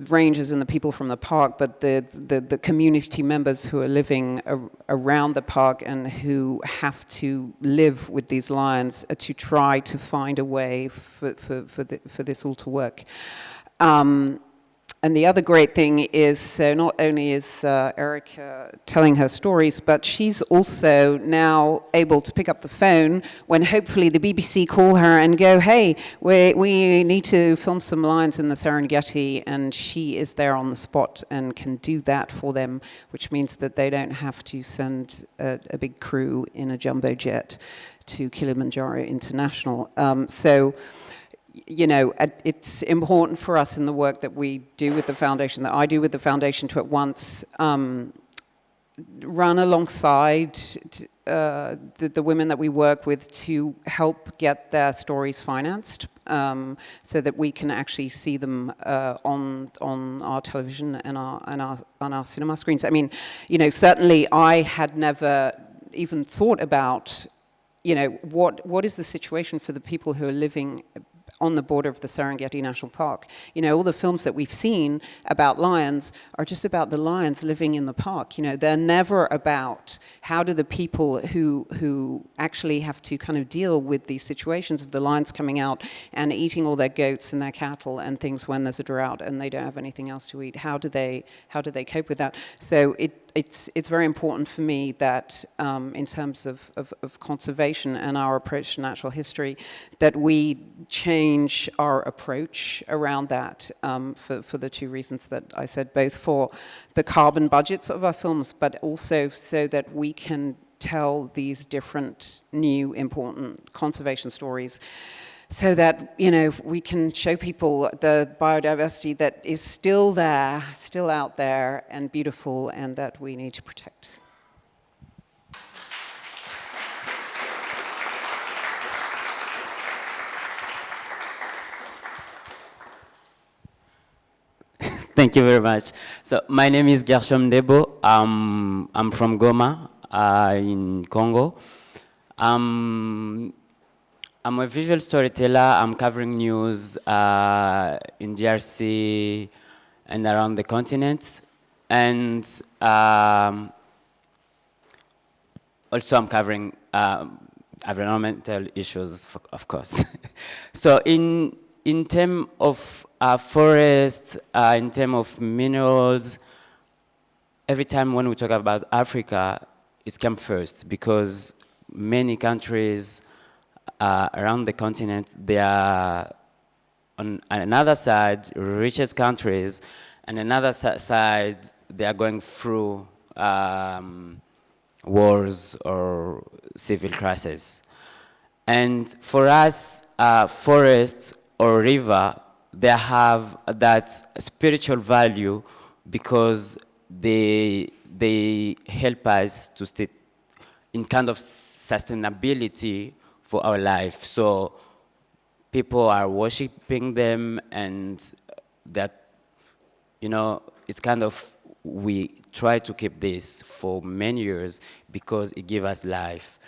rangers and the people from the park, but the community members who are living around the park and who have to live with these lions to try to find a way for this all to work. And the other great thing is, so not only is Erica telling her stories, but she's also now able to pick up the phone when hopefully the BBC call her and go, hey, we need to film some lions in the Serengeti, and she is there on the spot and can do that for them, which means that they don't have to send a big crew in a jumbo jet to Kilimanjaro International. So, you know, it's important for us in the work that we do with the foundation, that I do with the foundation, to at once run alongside the women that we work with to help get their stories financed, so that we can actually see them on our television and on our cinema screens. I mean, you know, certainly I had never even thought about, you know, what is the situation for the people who are living on the border of the Serengeti National Park. You know, all the films that we've seen about lions are just about the lions living in the park. You know, they're never about how do the people who actually have to kind of deal with these situations of the lions coming out and eating all their goats and their cattle and things when there's a drought and they don't have anything else to eat. How do they cope with that? So it's very important for me that in terms of conservation and our approach to natural history, that we change our approach around that for the two reasons that I said, both for the carbon budgets of our films, but also so that we can tell these different new important conservation stories, so that, you know, we can show people the biodiversity that is still there, still out there and beautiful, and that we need to protect. Thank you very much. So my name is Guerchom Ndebo. I'm from Goma in Congo. I'm a visual storyteller. I'm covering news in DRC and around the continent. And also I'm covering environmental issues, of course. So in terms of forests, in terms of minerals, every time when we talk about Africa, it comes first, because many countries around the continent, they are on another side, richest countries, and another side, they are going through wars or civil crises. And for us, forests or river, they have that spiritual value because they help us to stay in kind of sustainability for our life. So people are worshiping them, and that, you know, it's kind of, we try to keep this for many years because it gives us life.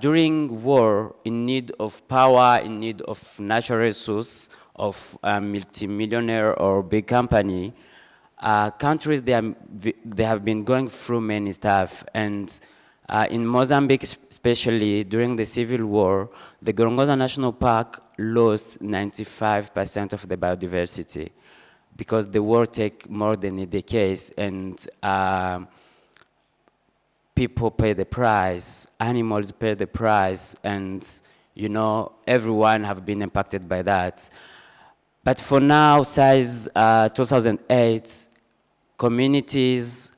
During war, in need of power, in need of natural resource, of a multi-millionaire or big company, countries, they have been going through many stuff. And in Mozambique, especially during the civil war, the Ngorongoro National Park lost 95% of the biodiversity because the war took more than a decade, and people pay the price, animals pay the price, and, you know, everyone have been impacted by that. But for now, since 2008, communities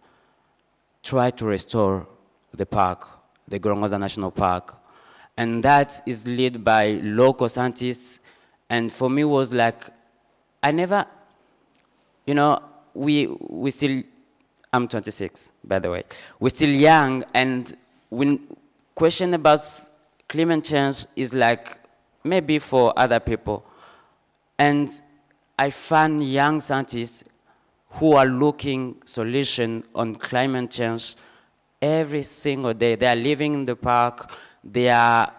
try to restore the park, the Gorongosa National Park. And that is led by local scientists. And for me was like, I never, you know, we still, I'm 26, by the way. We're still young, and when question about climate change is like maybe for other people. And I find young scientists who are looking solution on climate change every single day. They are living in the park, they are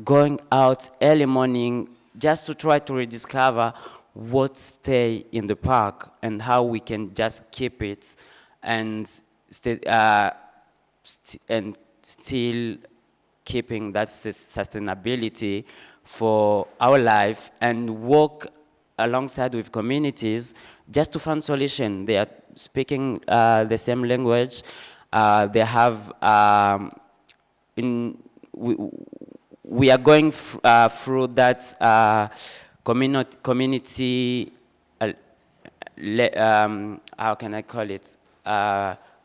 going out early morning just to try to rediscover what stay in the park and how we can just keep it and still keeping that sustainability for our life, and work alongside with communities just to find solution. They are speaking the same language. They have, we are going through that community, how can I call it?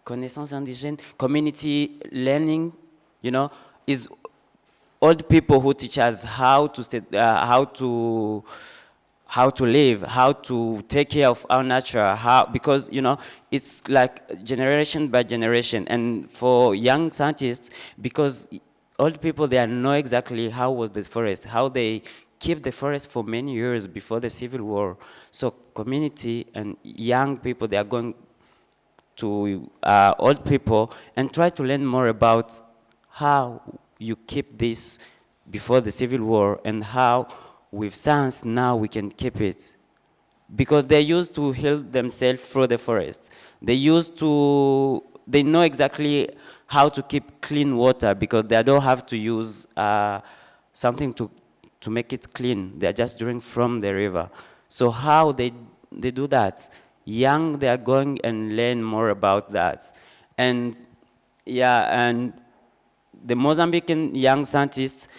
Connaissance indigène, community learning, you know, is old people who teach us how to live, how to take care of our nature, because, you know, it's like generation by generation. And for young scientists, because old people, they know exactly how was the forest, how they keep the forest for many years before the Civil War. So community and young people, they are going to old people and try to learn more about how you keep this before the Civil War, and how with science now we can keep it. Because they used to heal themselves through the forest. They know exactly how to keep clean water, because they don't have to use something to make it clean. They're just drawing from the river. So how they do that? Young, they are going and learn more about that. And yeah, and the Mozambican young scientists,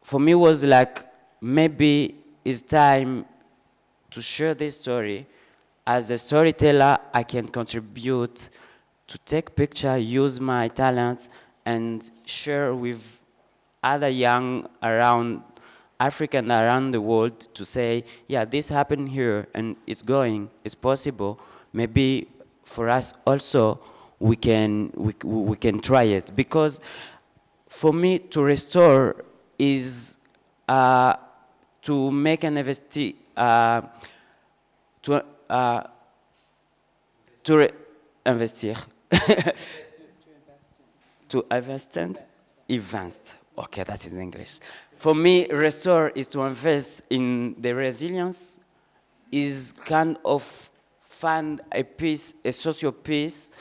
for me was like, maybe it's time to share this story. As a storyteller, I can contribute to take picture, use my talents, and share with other young around Africa and around the world to say, yeah, this happened here, and it's possible. Maybe for us also, we can try it. Because for me, to restore is to make an investigation, okay, that's in English. For me, restore is to invest in the resilience, is kind of find a peace, a social peace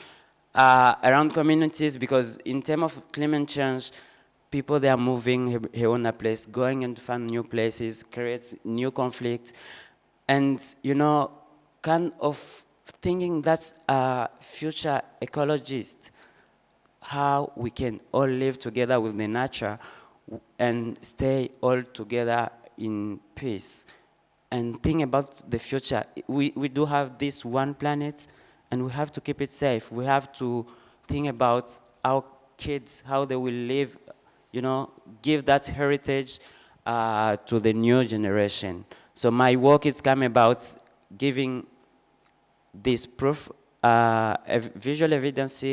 around communities, because in terms of climate change, people, they are moving here on a place, going and find new places, create new conflict, and, you know, kind of thinking that's a future ecologist, how we can all live together with the nature and stay all together in peace. And think about the future. We do have this one planet, and we have to keep it safe. We have to think about our kids, how they will live, you know, give that heritage to the new generation. So my work is come about giving this proof, visual evidence,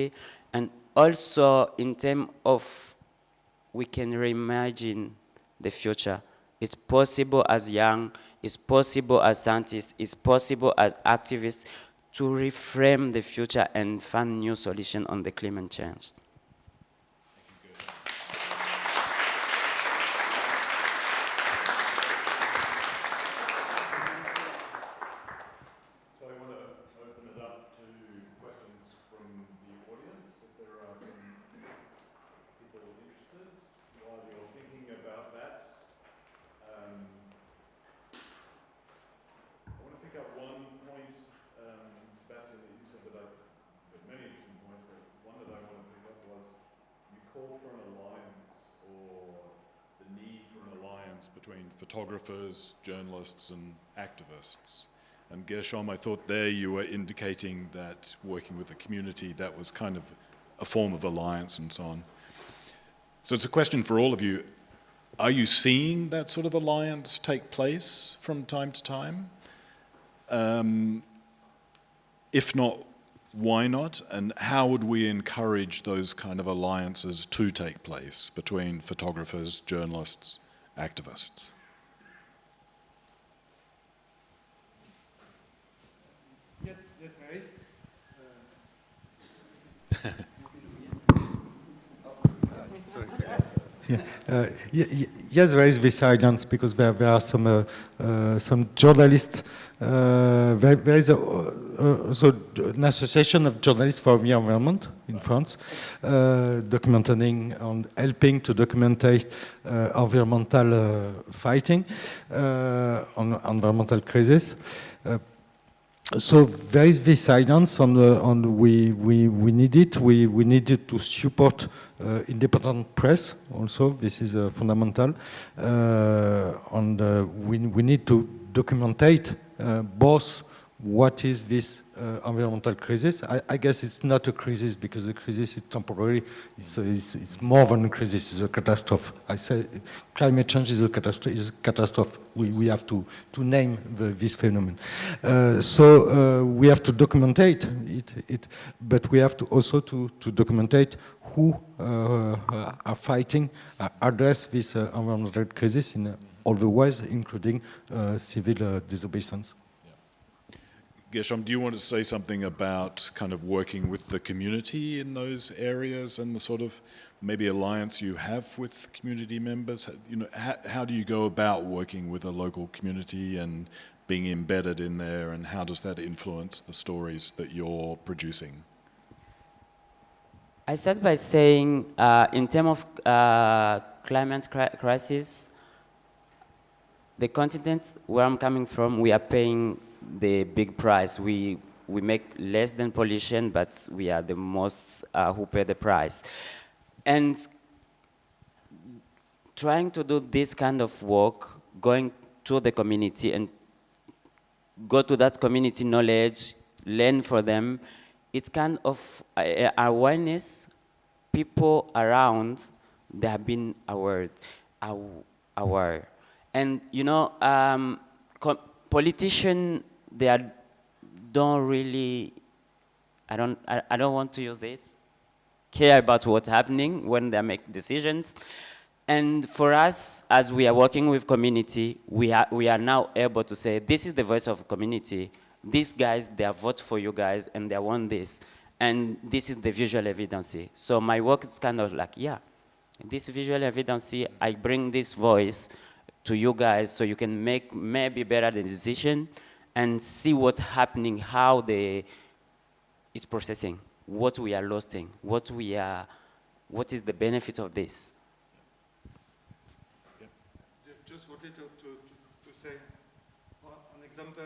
and also in terms of we can reimagine the future. It's possible as young, it's possible as scientists, it's possible as activists to reframe the future and find new solutions on the climate change. Between photographers, journalists, and activists. And Guerchom, I thought there you were indicating that working with the community, that was kind of a form of alliance and so on. So it's a question for all of you. Are you seeing that sort of alliance take place from time to time? If not, why not? And how would we encourage those kind of alliances to take place between photographers, journalists, activists? Yes, there is. Yes, there is this alliance because there are some journalists. There is also an association of journalists for the environment in France, documenting and helping to document environmental fighting, on environmental crisis. So there is this silence, and we need it. We needed to support independent press. Also, this is fundamental, and we need to documentate both what is this environmental crisis. I guess it's not a crisis because the crisis is temporary. It's more than a crisis. It's a catastrophe. I say climate change is a catastrophe. We have to name this phenomenon. So we have to documentate it, but we have to also to documentate who are fighting, address this environmental crisis in all the ways, including civil disobedience. Guerchom, do you want to say something about kind of working with the community in those areas and the sort of maybe alliance you have with community members? You know, how do you go about working with a local community and being embedded in there, and how does that influence the stories that you're producing? I start by saying, in terms of climate crisis, the continent where I'm coming from, we are paying the big price. We make less than pollution, but we are the most who pay the price. And trying to do this kind of work, going to the community and go to that community knowledge, learn for them, it's kind of awareness. People around, they have been aware. And you know, politicians, don't really, I don't want to use it, care about what's happening when they make decisions. And for us, as we are working with community, we are now able to say, this is the voice of community. These guys, they vote for you guys, and they want this. And this is the visual evidence. So my work is kind of like, yeah, this visual evidence, I bring this voice to you guys so you can make maybe better the decision and see what's happening, how it's processing, what we are losing, what is the benefit of this. Just wanted to say an example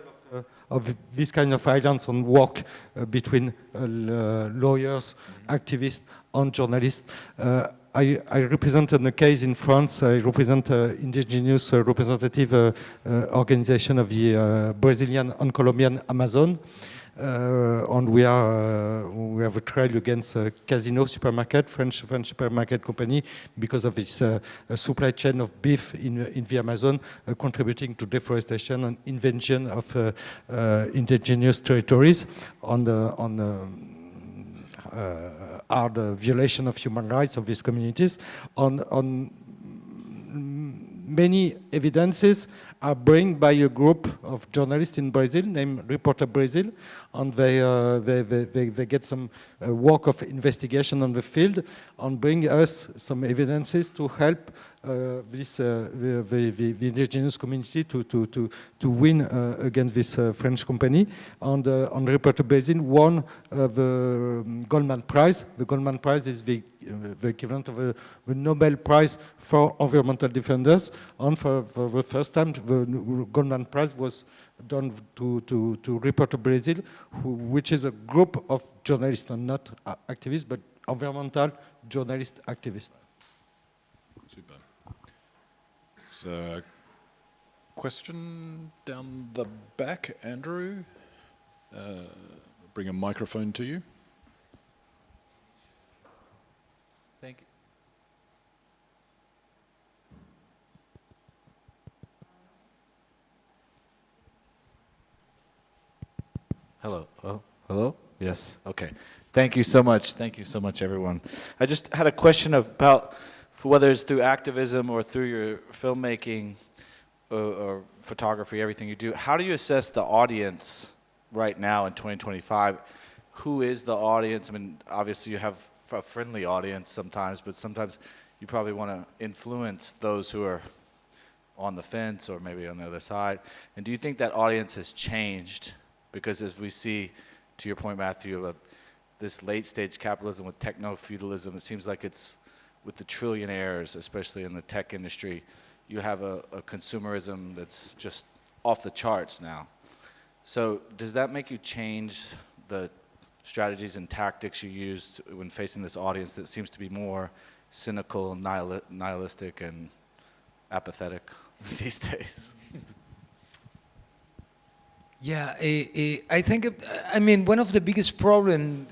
of this kind of alliance and work between lawyers, activists, and journalists. I represented a case in France. I represent indigenous representative organization of the Brazilian and Colombian Amazon. And we have a trial against Casino supermarket, French supermarket company, because of its supply chain of beef in the Amazon, contributing to deforestation and invasion of indigenous territories are the violation of human rights of these communities. On many evidences are brought by a group of journalists in Brazil named Reporter Brazil, and they get some work of investigation on the field and bring us some evidences to help the indigenous community to win against this French company. And Reporter Brazil won the Goldman Prize. The Goldman Prize is the equivalent of the Nobel Prize for environmental defenders. And for the first time, the Goldman Prize was done to Reporter Brazil, which is a group of journalists, and not activists, but environmental journalist activists. Super. So, question down the back, Andrew. Bring a microphone to you. Thank you. Hello. Oh, hello? Yes. Okay. Thank you so much. Thank you so much, everyone. I just had a question about whether it's through activism or through your filmmaking or photography, everything you do. How do you assess the audience right now in 2025? Who is the audience? I mean, obviously you have a friendly audience sometimes, but sometimes you probably want to influence those who are on the fence or maybe on the other side. And do you think that audience has changed? Because as we see, to your point, Matthew, about this late-stage capitalism with techno-feudalism, it seems like it's with the trillionaires, especially in the tech industry, you have a consumerism that's just off the charts now. So does that make you change the strategies and tactics you use when facing this audience that seems to be more cynical, nihilistic, and apathetic these days? Yeah, I think, I mean, one of the biggest problems,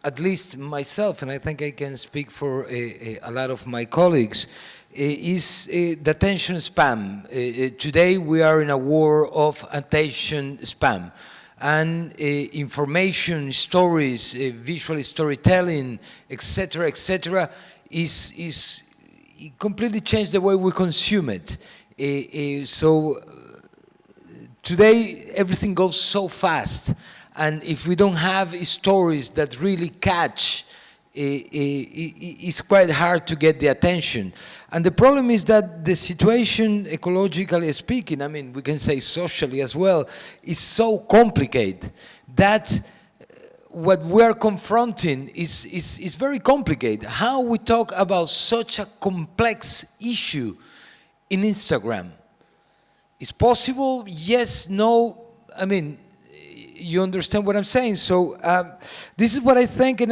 at least myself, and I think I can speak for a lot of my colleagues, is the attention span. Today we are in a war of attention span. And information, stories, visual storytelling, etc., is completely changed the way we consume it. Today, everything goes so fast, and if we don't have stories that really catch, it's quite hard to get the attention. And the problem is that the situation, ecologically speaking, I mean, we can say socially as well, is so complicated that what we're confronting is very complicated. How we talk about such a complex issue in Instagram. Is possible? Yes, no. I mean, you understand what I'm saying. So this is what I think, and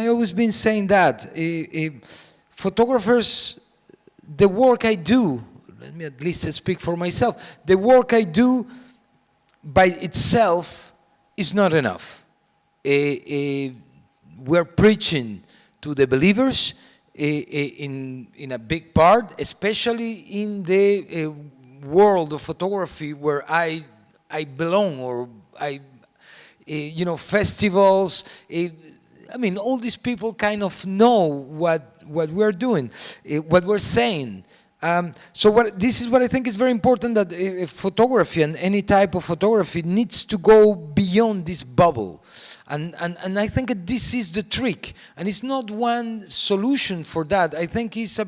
I always been saying that photographers, the work I do. Let me at least speak for myself. The work I do by itself is not enough. We're preaching to the believers in a big part, especially in the world of photography where I belong, or festivals. I mean, all these people kind of know what we're doing, what we're saying. This is what I think is very important, that photography and any type of photography needs to go beyond this bubble. And I think that this is the trick, and it's not one solution for that. I think it's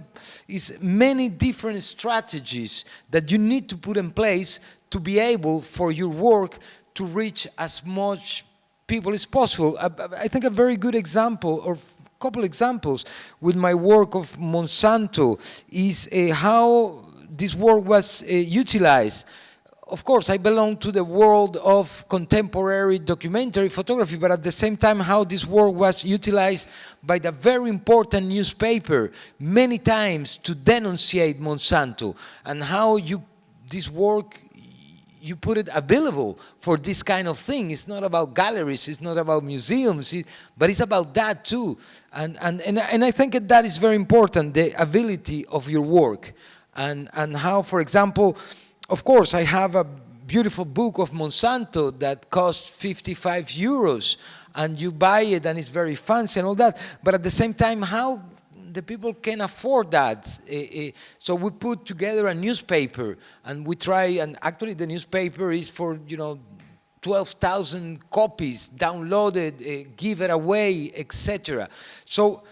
many different strategies that you need to put in place to be able for your work to reach as much people as possible. I think a very good example, or a couple examples with my work of Monsanto, is how this work was utilized. Of course, I belong to the world of contemporary documentary photography, but at the same time, how this work was utilized by the very important newspaper many times to denunciate Monsanto, and how this work, you put it available for this kind of thing. It's not about galleries, it's not about museums, but it's about that too. And I think that is very important, the ability of your work. And how, for example, of course, I have a beautiful book of Monsanto that costs 55 euros, and you buy it and it's very fancy and all that, but at the same time, how the people can afford that? So we put together a newspaper, and we try, and actually the newspaper is for, 12,000 copies downloaded, give it away, etc. So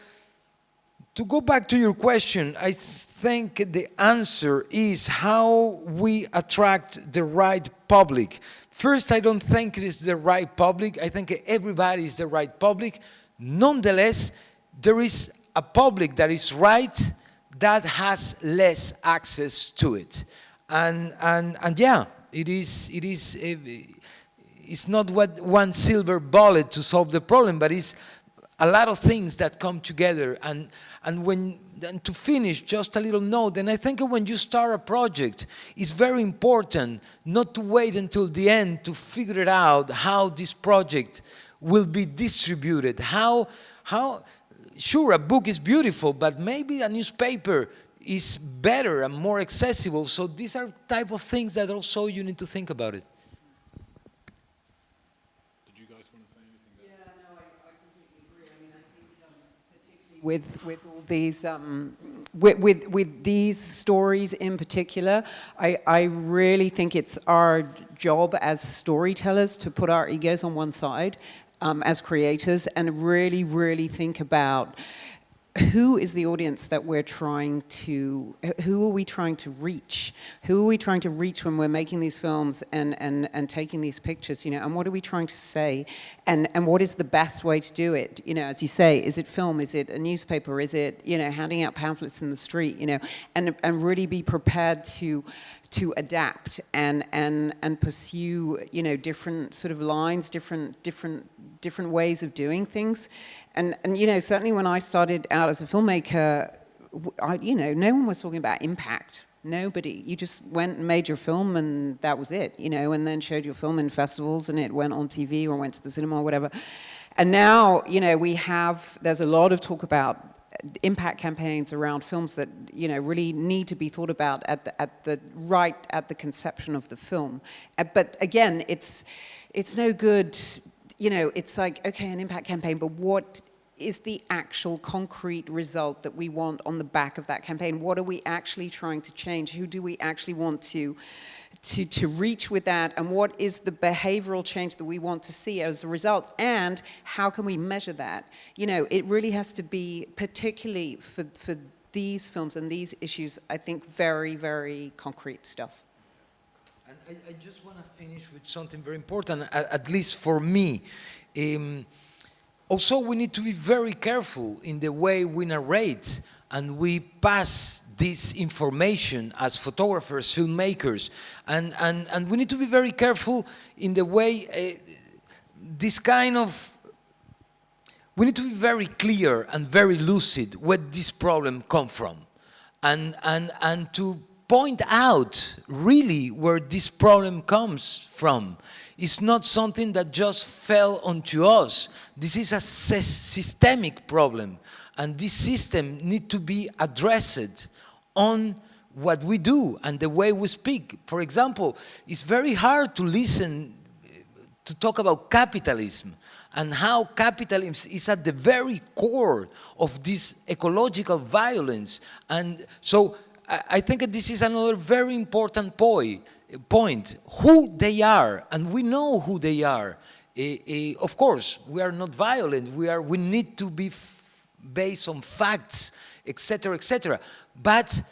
to go back to your question, I think the answer is how we attract the right public. First, I don't think it is the right public. I think everybody is the right public. Nonetheless, there is a public that is right that has less access to it. And yeah, it's not one silver bullet to solve the problem, but it's a lot of things that come together. And to finish, just a little note, and I think when you start a project, it's very important not to wait until the end to figure it out how this project will be distributed. sure, a book is beautiful, but maybe a newspaper is better and more accessible. So these are type of things that also you need to think about it. Did you guys want to say anything? Yeah, no, I completely agree. I mean, I think particularly with all these with these stories in particular, I really think it's our job as storytellers to put our egos on one side as creators and really, really think about who is the audience that we're trying to, who are we trying to reach? Who are we trying to reach when we're making these films and taking these pictures, you know, and what are we trying to say? And what is the best way to do it? You know, as you say, is it film? Is it a newspaper? Is it, you know, handing out pamphlets in the street, you know, and really be prepared to adapt and pursue, you know, different sort of lines, different ways of doing things. And you know, certainly when I started out as a filmmaker, you know, no one was talking about impact. Nobody. You just went and made your film and that was it, you know, and then showed your film in festivals and it went on TV or went to the cinema or whatever. And now, you know, there's a lot of talk about impact campaigns around films that, you know, really need to be thought about at the conception of the film. But again, it's no good, you know, it's like, okay, an impact campaign, but what is the actual concrete result that we want on the back of that campaign? What are we actually trying to change? Who do we actually want to reach with that? And what is the behavioral change that we want to see as a result? And how can we measure that? You know, it really has to be, particularly for these films and these issues, I think very, very concrete stuff. And I just want to finish with something very important, at least for me. Also, we need to be very careful in the way we narrate and we pass this information as photographers, filmmakers, and we need to be very careful in the way we need to be very clear and very lucid where this problem comes from, and to point out really where this problem comes from. It's not something that just fell onto us. This is a systemic problem, and this system needs to be addressed on what we do and the way we speak. For example, it's very hard to listen to talk about capitalism and how capitalism is at the very core of this ecological violence. And so I think that this is another very important point. Who they are, and we know who they are. Of course, we are not violent. We need to be based on facts, etc., etc. But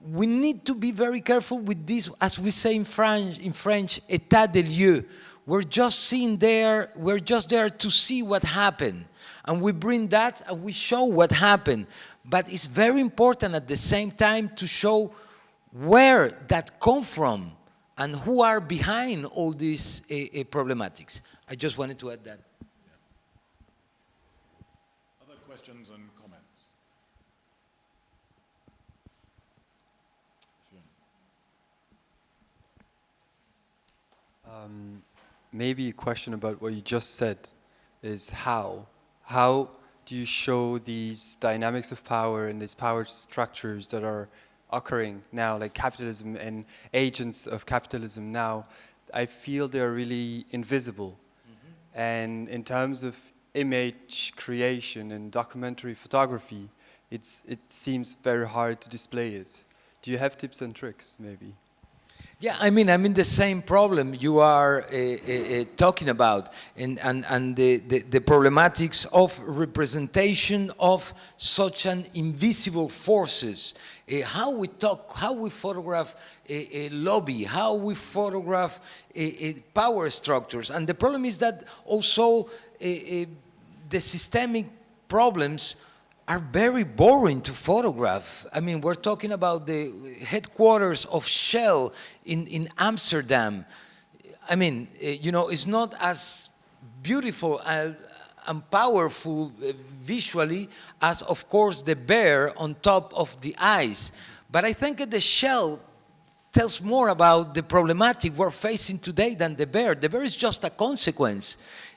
we need to be very careful with this, as we say in French, état des lieux. We're just there to see what happened, and we bring that and we show what happened. But it's very important at the same time to show where that comes from and who are behind all these problematics. I just wanted to add that. Yeah. Other questions and comments? Maybe a question about what you just said is how? How do you show these dynamics of power and these power structures that are occurring now, like capitalism and agents of capitalism now? I feel they're really invisible. Mm-hmm. And in terms of image creation and documentary photography, it seems very hard to display it. Do you have tips and tricks, maybe? Yeah, I mean the same problem you are talking about, and the problematics of representation of such an invisible forces. How we talk, how we photograph a lobby, how we photograph power structures, and the problem is that also the systemic problems are very boring to photograph. I mean, we're talking about the headquarters of Shell in Amsterdam. I mean, you know, it's not as beautiful and powerful visually as, of course, the bear on top of the ice. But I think that the Shell tells more about the problematic we're facing today than the bear. The bear is just a consequence.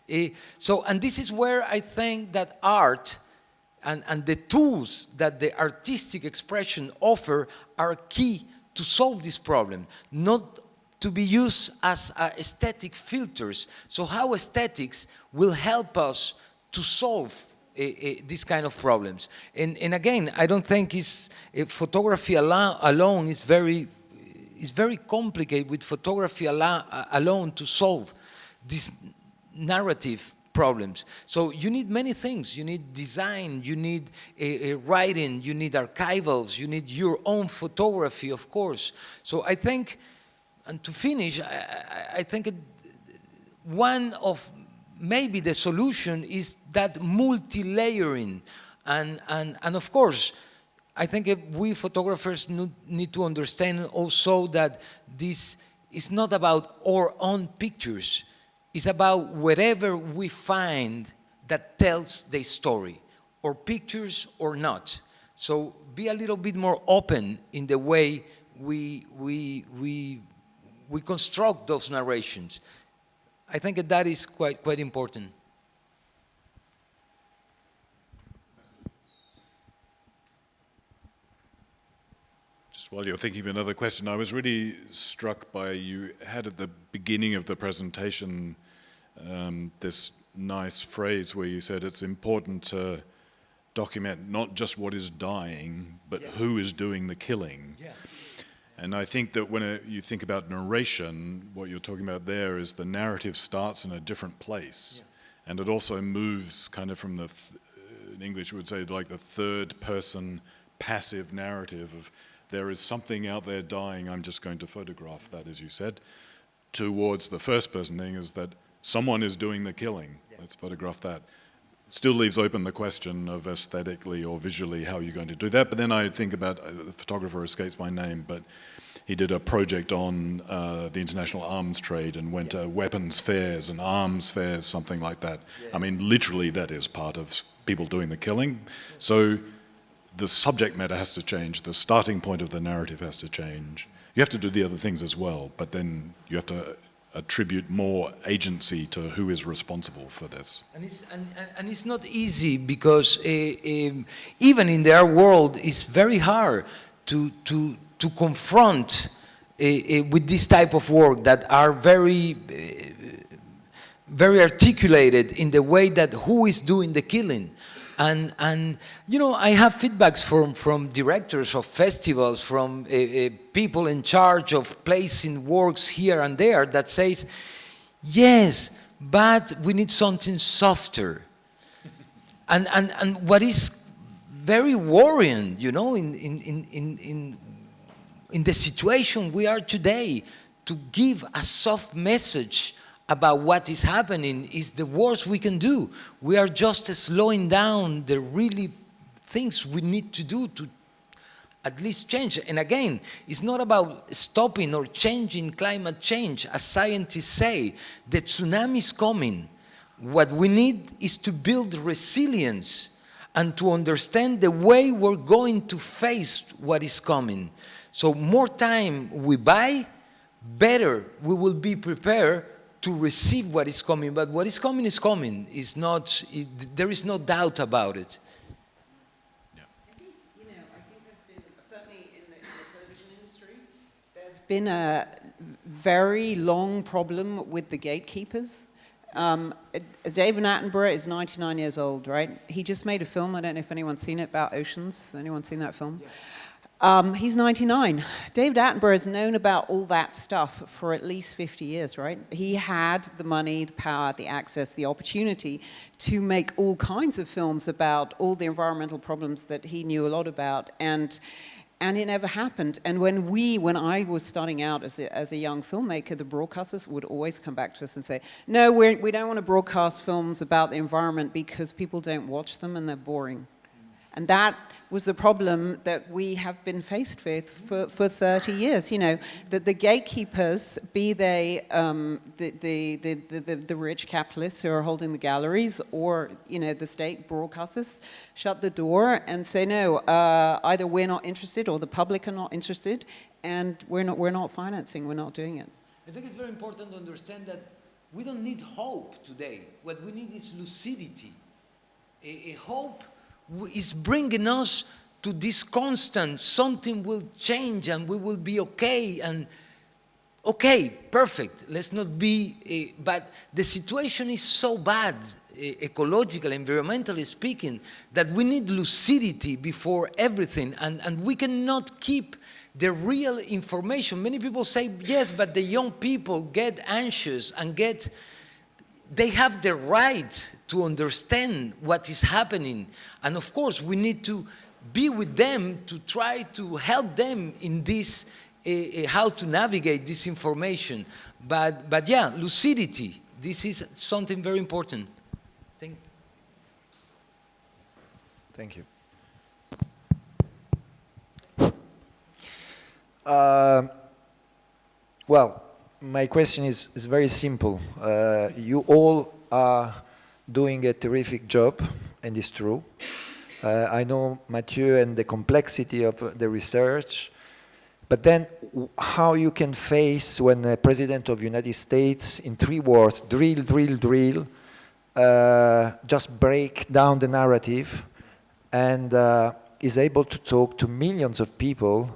And this is where I think that art and the tools that the artistic expression offer are key to solve this problem, not to be used as aesthetic filters. So how aesthetics will help us to solve these kind of problems. And again, I don't think photography alone is very complicated with photography alone to solve these narrative problems. So you need many things. You need design, you need writing, you need archivals, you need your own photography, of course. So I think, and to finish, I think one of maybe the solution is that multi-layering. And of course, I think we photographers need to understand also that this is not about our own pictures. It's about whatever we find that tells the story, or pictures or not. So be a little bit more open in the way we construct those narrations. I think that is quite important. Just while you're thinking of another question, I was really struck by, you had at the beginning of the presentation this nice phrase where you said it's important to document not just what is dying, but who is doing the killing. Yeah. And I think that when you think about narration, what you're talking about there is the narrative starts in a different place. Yeah. And it also moves kind of from in English we would say like the third person passive narrative of there is something out there dying, I'm just going to photograph that, as you said, towards the first person thing is that someone is doing the killing. Yeah. Let's photograph that. Still leaves open the question of aesthetically or visually how you're going to do that. But then I think about, the photographer escapes my name, but he did a project on the international arms trade and went to weapons fairs and arms fairs, something like that. Yeah. I mean, literally that is part of people doing the killing. So the subject matter has to change. The starting point of the narrative has to change. You have to do the other things as well, but then you have to attribute more agency to who is responsible for this. And it's not easy because even in their world, it's very hard to confront with this type of work that are very articulated in the way that who is doing the killing. And you know, I have feedbacks from directors of festivals, from people in charge of placing works here and there that says, yes, but we need something softer. and what is very worrying, you know, in the situation we are today, to give a soft message about what is happening is the worst we can do. We are just slowing down the really things we need to do to at least change. And again, it's not about stopping or changing climate change. As scientists say, the tsunami is coming. What we need is to build resilience and to understand the way we're going to face what is coming. So more time we buy, better we will be prepared to receive what is coming. But what is coming is coming. It's not, there is no doubt about it. Yeah. You know, I think there's been, certainly in the television industry, there's been a very long problem with the gatekeepers. David Attenborough is 99 years old, right? He just made a film, I don't know if anyone's seen it, about oceans. Has anyone seen that film? Yeah. He's 99. David Attenborough has known about all that stuff for at least 50 years, right? He had the money, the power, the access, the opportunity to make all kinds of films about all the environmental problems that he knew a lot about, and it never happened. And when I was starting out as a young filmmaker, the broadcasters would always come back to us and say, no, we don't want to broadcast films about the environment because people don't watch them and they're boring. And that was the problem that we have been faced with for 30 years. You know, that the gatekeepers, be they the rich capitalists who are holding the galleries, or you know the state broadcasters, shut the door and say no. Either we're not interested, or the public are not interested, and we're not financing. We're not doing it. I think it's very important to understand that we don't need hope today. What we need is lucidity. A hope is bringing us to this constant, something will change and we will be okay, and okay, perfect, let's not be, but the situation is so bad, ecologically, environmentally speaking, that we need lucidity before everything, and we cannot keep the real information. Many people say, yes, but the young people get anxious and they have the right to understand what is happening. And of course, we need to be with them to try to help them in this, how to navigate this information. But yeah, lucidity, this is something very important. Thank you. Well, my question is very simple. You all are doing a terrific job, and it's true. I know Mathieu and the complexity of the research, but then how you can face when the President of the United States, in 3 words, drill, drill, drill, just break down the narrative and is able to talk to millions of people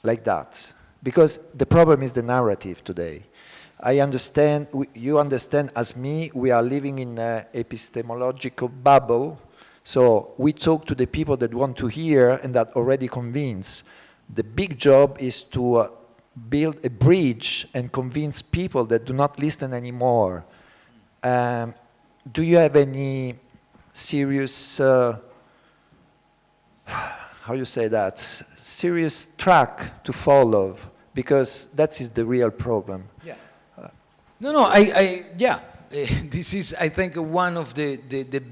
like that. Because the problem is the narrative today. I understand, you understand as me, we are living in an epistemological bubble. So we talk to the people that want to hear and that already convinced. The big job is to build a bridge and convince people that do not listen anymore. Do you have any serious, how you say that, serious track to follow? Because that is the real problem. Yeah. No, yeah. This is, I think, one of the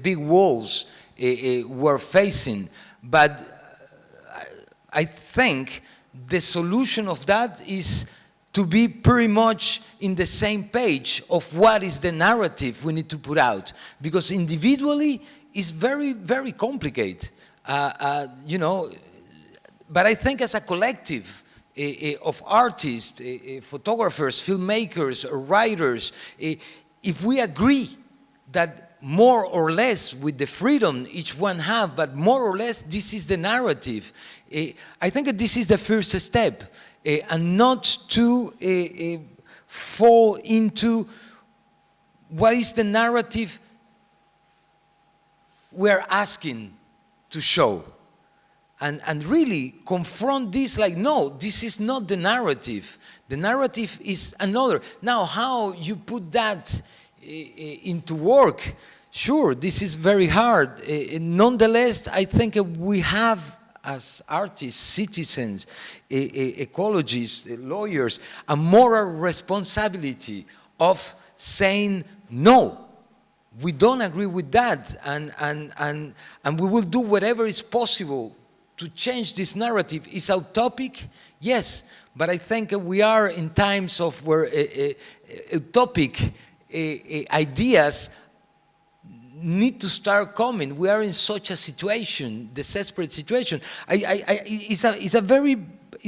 big walls we're facing. But I think the solution of that is to be pretty much in the same page of what is the narrative we need to put out. Because individually, it's very, very complicated. You know, but I think as a collective of artists, photographers, filmmakers, writers, if we agree that more or less with the freedom each one have, but more or less this is the narrative, I think that this is the first step, and not to fall into what is the narrative we're asking to show. And really confront this like, no, this is not the narrative. The narrative is another. Now, how you put that into work, sure, this is very hard. Nonetheless, I think we have, as artists, citizens, ecologists, lawyers, a moral responsibility of saying, no, we don't agree with that, and we will do whatever is possible to change this narrative. Is utopic? Yes, but I think we are in times of where utopic ideas need to start coming. We are in such a situation, desperate situation. It's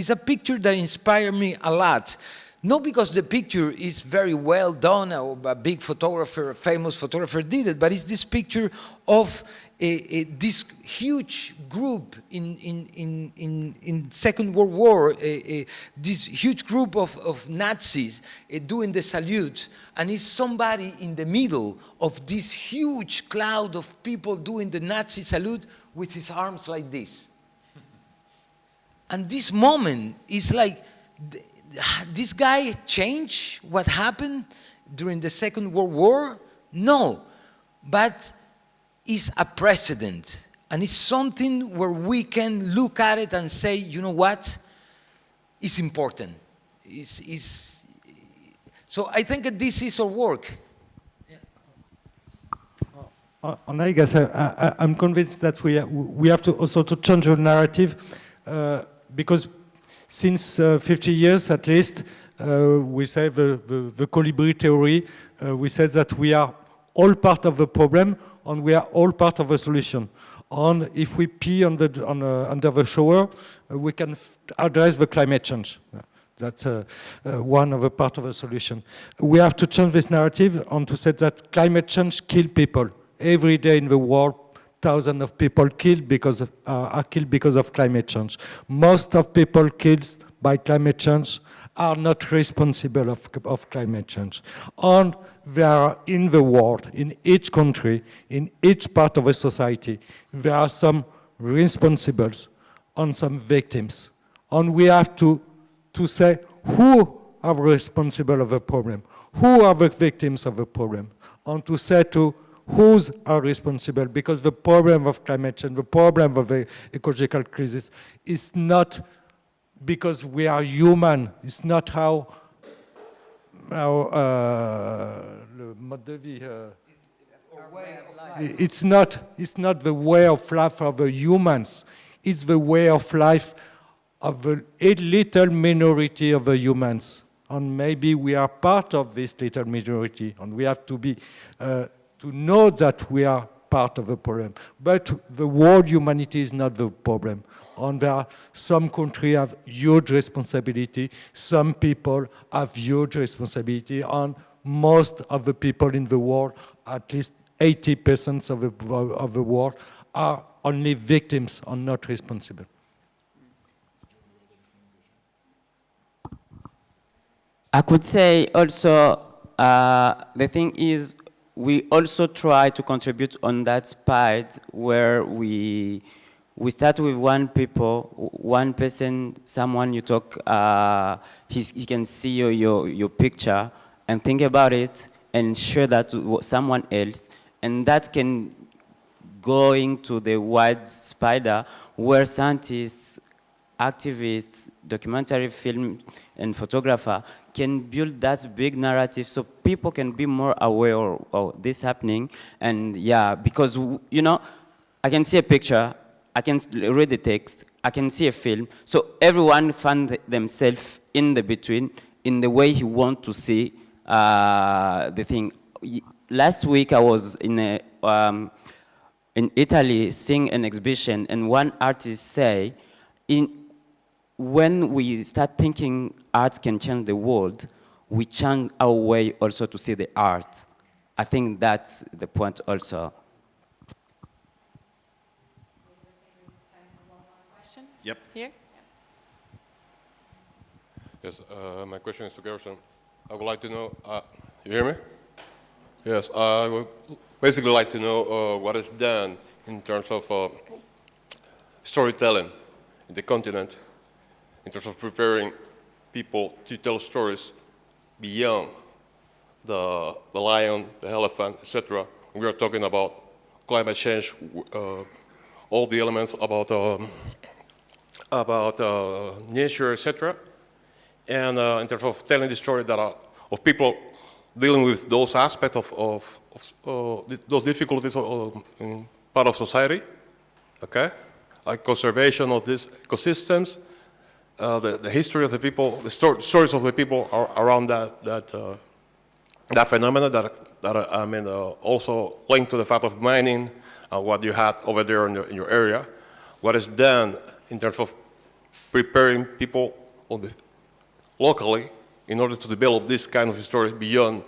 a picture that inspired me a lot. Not because the picture is very well done, or a big photographer, a famous photographer did it, but it's this picture of this huge group in Second World War, this huge group of Nazis doing the salute, and it's somebody in the middle of this huge cloud of people doing the Nazi salute with his arms like this. And this moment is like, this guy changed what happened during the Second World War? No, but it's a precedent, and it's something where we can look at it and say, you know what, it's important. So I think that this is our work. And I guess I'm convinced that we have to also to change the narrative, because since 50 years at least, we say the colibri theory, we said that we are all part of the problem and we are all part of the solution. And if we pee under the shower, we can address the climate change. That's one of the part of the solution. We have to change this narrative and to say that climate change kills people. Every day in the world, thousands of people killed are killed because of climate change. Most of people killed by climate change are not responsible of climate change. And there are in the world, in each country, in each part of a society, there are some responsibles and some victims. And we have to say who are responsible of the problem, who are the victims of the problem, and to say to who's are responsible, because the problem of climate change, the problem of the ecological crisis is not because we are human. It's not how le mode de vie. It's not the way of life of the humans. It's the way of life of a little minority of the humans. And maybe we are part of this little minority, and we have to be to know that we are part of the problem. But the world humanity is not the problem. And there are some countries have huge responsibility, some people have huge responsibility, and most of the people in the world, at least 80% of the world, are only victims and not responsible. I could say also, the thing is, we also try to contribute on that part where we start with one person, someone you talk, he can see your picture and think about it and share that to someone else, and that can go into the wide spider where scientists, activists, documentary film and photographer can build that big narrative so people can be more aware of this happening. And yeah, because, you know, I can see a picture, I can read the text, I can see a film, so everyone find themselves in the between, in the way he want to see the thing. Last week I was in Italy seeing an exhibition, and one artist say, when we start thinking art can change the world, we change our way also to see the art. I think that's the point also. Question? Yep. Here? Yes, my question is to Guerchom. I would like to know, you hear me? Yes, I would basically like to know what is done in terms of storytelling in the continent, in terms of preparing people to tell stories beyond the lion, the elephant, etc. We are talking about climate change, all the elements about nature, etc. And in terms of telling the story that of people dealing with those aspects of those difficulties in part of society, okay, like conservation of these ecosystems. The history of the people, the stories of the people around that phenomenon. That I mean, also linked to the fact of mining, what you had over there in your area. What is done in terms of preparing people locally in order to develop this kind of stories beyond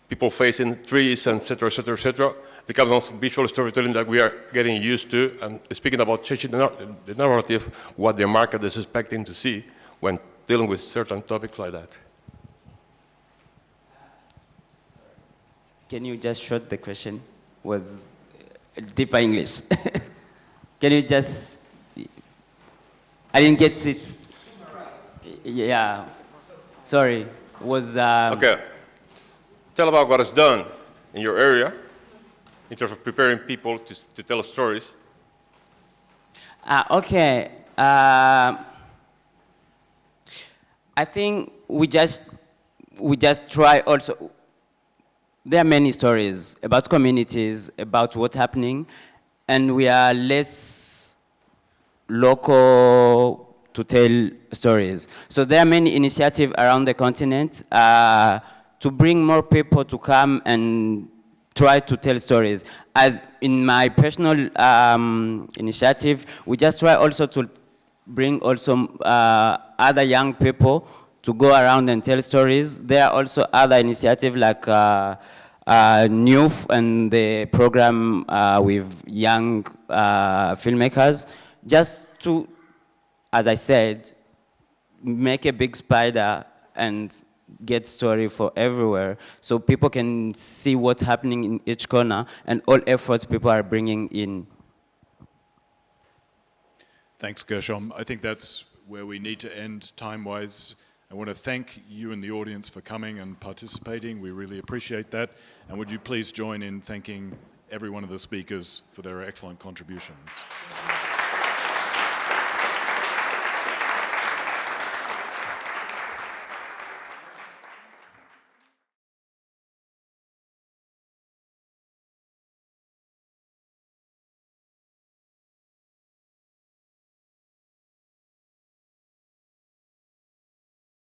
people facing trees, and etc., etc., etc. The kind of visual storytelling that we are getting used to, and speaking about changing the narrative, what the market is expecting to see when dealing with certain topics like that. Can you just short the question? Was deeper English. Can you just, I didn't get it. Yeah, sorry, was... Okay, tell about what is done in your area in terms of preparing people to tell stories. Okay, I think we just try also. There are many stories about communities, about what's happening, and we are less local to tell stories. So there are many initiatives around the continent to bring more people to come and try to tell stories. As in my personal initiative, we just try also to bring also other young people to go around and tell stories. There are also other initiatives like new and the program with young filmmakers, just to, as I said, make a big spider and get story for everywhere, so people can see what's happening in each corner and all efforts people are bringing in. Thanks, Guerchom. I think that's where we need to end time-wise. I want to thank you and the audience for coming and participating. We really appreciate that. And would you please join in thanking every one of the speakers for their excellent contributions.